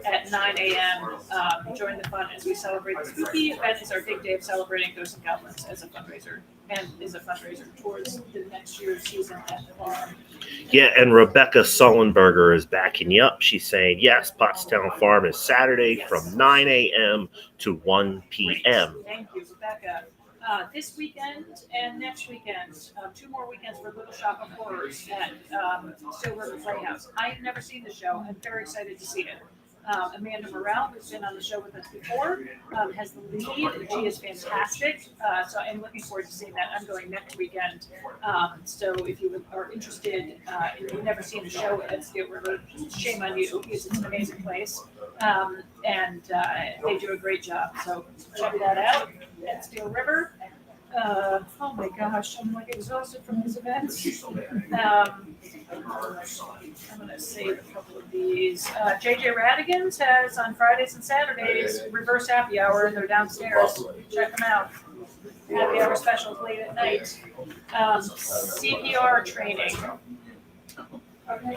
at 9 a.m. Join the fun as we celebrate the spooky event. Is our big day of celebrating ghosts and goblins as a fundraiser, and is a fundraiser towards the next year's season at the farm.
Yeah, and Rebecca Sullenberger is backing you up. She's saying, yes, Pottstown Farm is Saturday from 9 a.m. to 1 p.m.
Thank you, Rebecca. This weekend and next weekend, 2 more weekends for Little Shop of Horrors at Still River Playhouse. I have never seen the show. I'm very excited to see it. Amanda Morrell, who's been on the show with us before, has the lead. She is fantastic. So I'm looking forward to seeing that. I'm going next weekend. So if you are interested, if you've never seen the show at Steel River, shame on you, because it's an amazing place. And they do a great job. So check that out at Steel River. Oh my gosh, I'm like exhausted from this event. I'm going to save a couple of these. JJ Radigan's has on Fridays and Saturdays reverse happy hour, and they're downstairs. Check them out. Happy hour specials late at night. CPR training.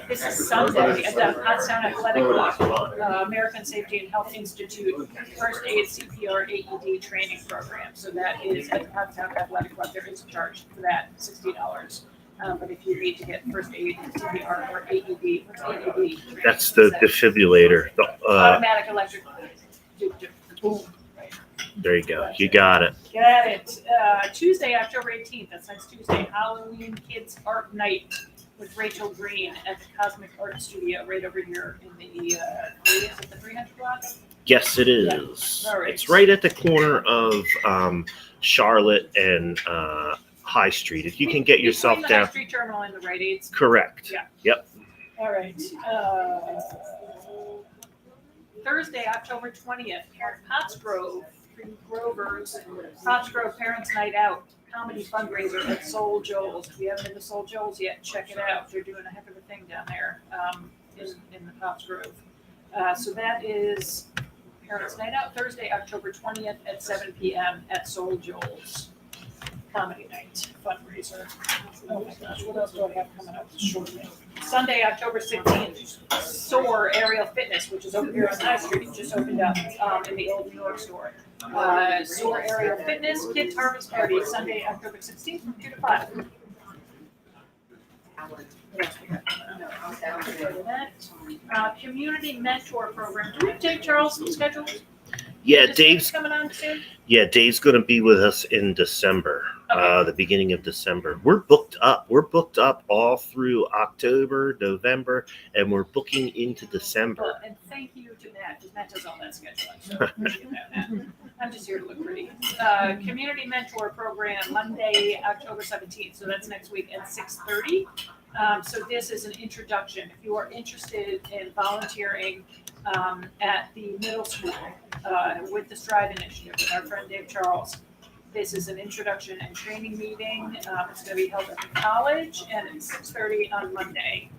This is Sunday at the Pottstown Athletic Club, American Safety and Health Institute First Aid CPR AED training program. So that is at the Pottstown Athletic Club. There is a charge for that, $60. But if you need to get first aid, CPR, or AED, what's AED?
That's the defibrillator.
Automatic electric. Boom.
There you go. You got it.
Got it. Tuesday, October 18th. That's next Tuesday. Halloween Kids Art Night with Rachel Green at the Cosmic Art Studio right over here in the is it the 300 block?
Yes, it is.
Yeah. All right.
It's right at the corner of Charlotte and High Street. If you can get yourself
Between the
down.
High Street Terminal and the Rite Aids.
Correct.
Yeah.
Yep.
All right. Thursday, October 20th, Pottsgrove, Grovers, Pottsgrove Parents Night Out, comedy fundraiser at Soul Joel's. If you haven't been to Soul Joel's yet, check it out. They're doing a heck of a thing down there in the Pottsgrove. So that is Parents Night Out, Thursday, October 20th at 7 p.m. at Soul Joel's. Comedy night fundraiser. Oh my gosh, what else do I have coming up shortly? Sunday, October 16th, SOAR Aerial Fitness, which is over here on High Street, just opened up in the old New York store. SOAR Aerial Fitness Kids Harvest Party, Sunday, October 16th from 2 to 5. Community Mentor Program. Do we take Charles' schedule?
Yeah,
Is
Dave's
coming on soon.
Yeah, Dave's going to be with us in December,
Okay.
the beginning of December. We're booked up. We're booked up all through October, November, and we're booking into December.
Well, and thank you to Matt, because Matt does all that scheduling. So appreciate that, Matt. I'm just here to look pretty. Community Mentor Program, Monday, October 17th. So that's next week at 6:30. So this is an introduction. If you are interested in volunteering at the middle school with the Strive Initiative with our friend Dave Charles, this is an introduction and training meeting. It's going to be held at the college, and it's 6:30 on Monday.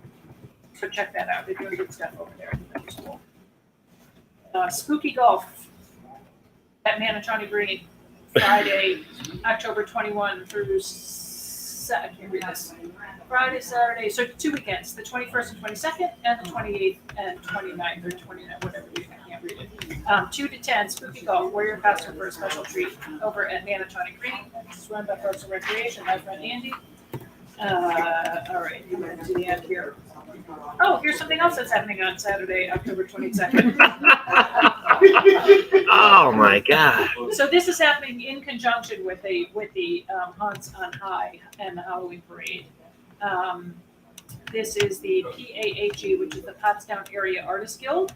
So check that out. They're doing good stuff over there at the middle school. Spooky Golf at Manachani Green, Friday, October 21 through I can't read this. Friday, Saturday, so 2 weekends, the 21st and 22nd, and the 28th and 29th, or 29th, whatever, I can't read it. 2 to 10, Spooky Golf, Warrior Costume for a special treat over at Manachani Green. It's run by Parks and Recreation, my friend Andy. All right, we're going to the end here. Oh, here's something else that's happening on Saturday, October 22nd.
Oh my God!
So this is happening in conjunction with the Hunts on High and the Halloween Parade. This is the PAAG, which is the Pottstown Area Artists Guild.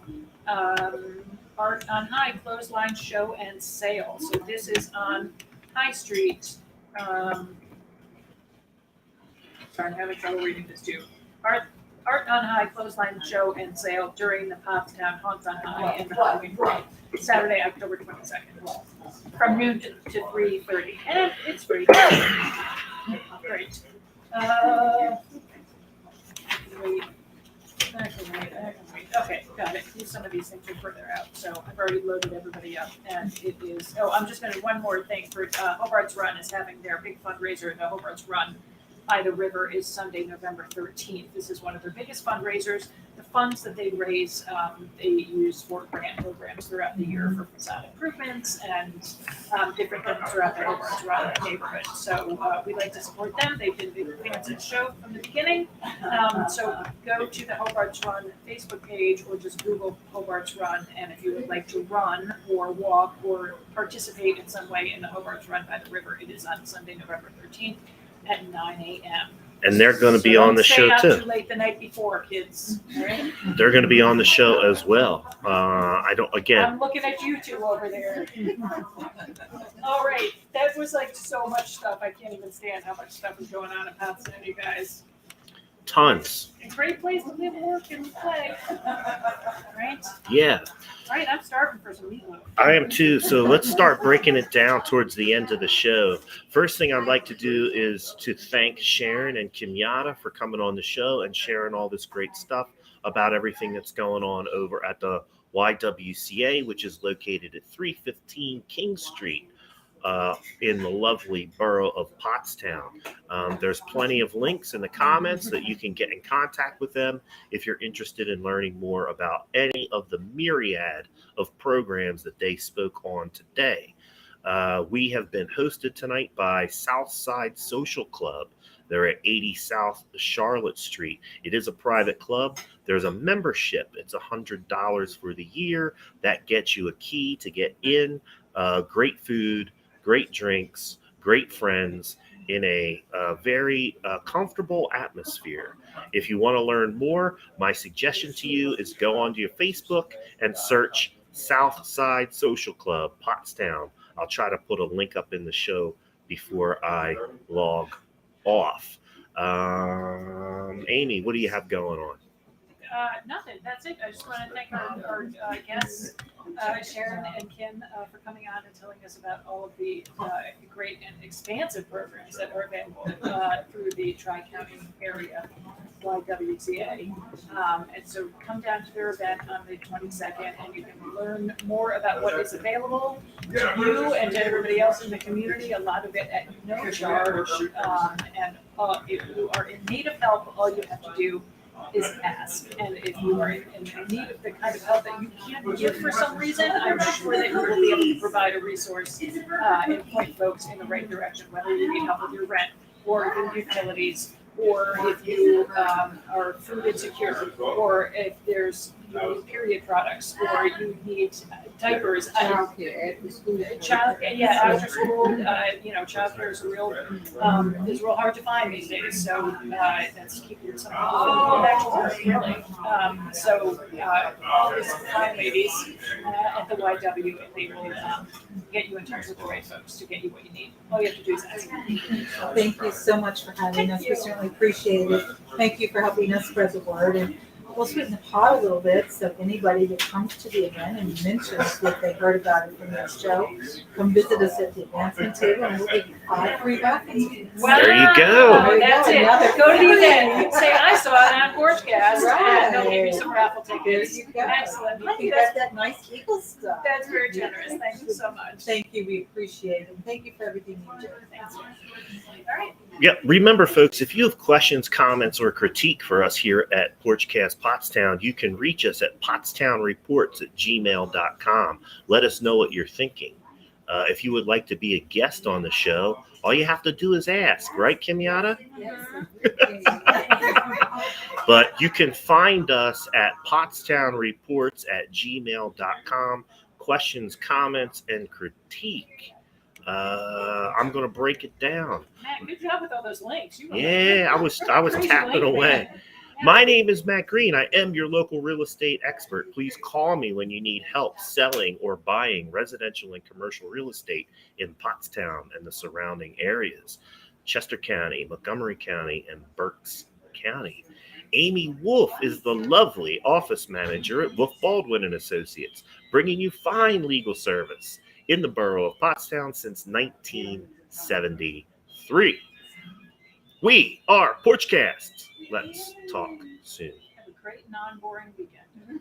Art on High clothesline show and sale. So this is on High Street. Sorry, I'm having trouble reading this too. Art on High clothesline show and sale during the Pottstown Hunts on High and the Halloween Parade. Saturday, October 22nd, from noon to 3:30, and it's free. Great. Wait. I can wait. Okay, got it. Some of these things are further out, so I've already loaded everybody up, and it is. Oh, I'm just going to one more thing for Hobart's Run is having their big fundraiser. The Hobart's Run by the River is Sunday, November 13th. This is one of their biggest fundraisers. The funds that they raise, they use for grant programs throughout the year for facade improvements and different things throughout the Hobart's Run neighborhood. So we like to support them. They've been big fans of the show from the beginning. So go to the Hobart's Run Facebook page or just Google Hobart's Run. And if you would like to run or walk or participate in some way in the Hobart's Run by the River, it is on Sunday, November 13th at 9 a.m.
And they're going to be on the show
Don't stay out
too.
too late the night before, kids. All right?
They're going to be on the show as well. Again,
I'm looking at you two over there. All right, that was like so much stuff. I can't even stand how much stuff is going on in Pottstown, you guys.
tons.
A great place to live, work, and play. Right?
Yeah,
All right, I'm starving for some meatloaf.
I am too. So let's start breaking it down towards the end of the show. First thing I'd like to do is to thank Sharon and Kenyatta for coming on the show and sharing all this great stuff about everything that's going on over at the YWCA, which is located at 315 King Street. in the lovely borough of Pottstown. There's plenty of links in the comments that you can get in contact with them if you're interested in learning more about any of the myriad of programs that they spoke on today. We have been hosted tonight by Southside Social Club. They're at 80 South Charlotte Street. It is a private club. There's a membership. It's $100 for the year. That gets you a key to get in. Great food, great drinks, great friends in a very comfortable atmosphere. If you want to learn more, my suggestion to you is go onto your Facebook and search Southside Social Club, Pottstown. I'll try to put a link up in the show before I log off. Amy, what do you have going on?
Nothing. That's it. I just want to thank our guests, Sharon and Kim, for coming on and telling us about all of the great and expansive programs that are available through the Tri-County Area, YWCA. And so come down to their event on the 22nd, and you can learn more about what is available to you and to everybody else in the community. A lot of it at no charge. And if you are in need of help, all you have to do is ask. And if you are in need of the kind of help that you can't give for some reason, I'm sure that you will be able to provide a resource and point folks in the right direction, whether you need help with your rent or your utilities, or if you are food insecure, or if there's period products, or you need diapers. After school, childcare is real hard to find these days. So that's keeping some people back to work, really. So always find ladies at the YW, and they will get you in touch with the right folks to get you what you need. All you have to do is ask.
Thank you so much for having us. We certainly appreciate it. Thank you for helping us spread the word. And we'll sweeten the pot a little bit, so anybody that comes to the event and mentions that they heard about it from this show, come visit us at the advancement table, and we'll give you 5 free buckets.
Wow.
There you go.
That's it. Go to the event. Say I saw it on Porchcast, and they'll give you some raffle
There
tickets.
you go.
Excellent.
You can get that nice Eagle stuff.
That's very generous. Thank you so much.
Thank you. We appreciate it. And thank you for everything you do.
Thanks. All right.
Yep. Remember, folks, if you have questions, comments, or critique for us here at Porchcast Pottstown, you can reach us at pottstownreports@gmail.com. Let us know what you're thinking. If you would like to be a guest on the show, all you have to do is ask, right, Kimyata?
Yes.
But you can find us at pottstownreports@gmail.com. Questions, comments, and critique. I'm going to break it down.
Matt, good job with all those links.
Yeah, I was tapping away. My name is Matt Green. I am your local real estate expert. Please call me when you need help selling or buying residential and commercial real estate in Pottstown and the surrounding areas, Chester County, Montgomery County, and Berks County. Amy Wolf is the lovely office manager at Wolf Baldwin and Associates, bringing you fine legal service in the borough of Pottstown since 1973. We are Porchcast. Let's talk soon.
Have a great non-boring weekend.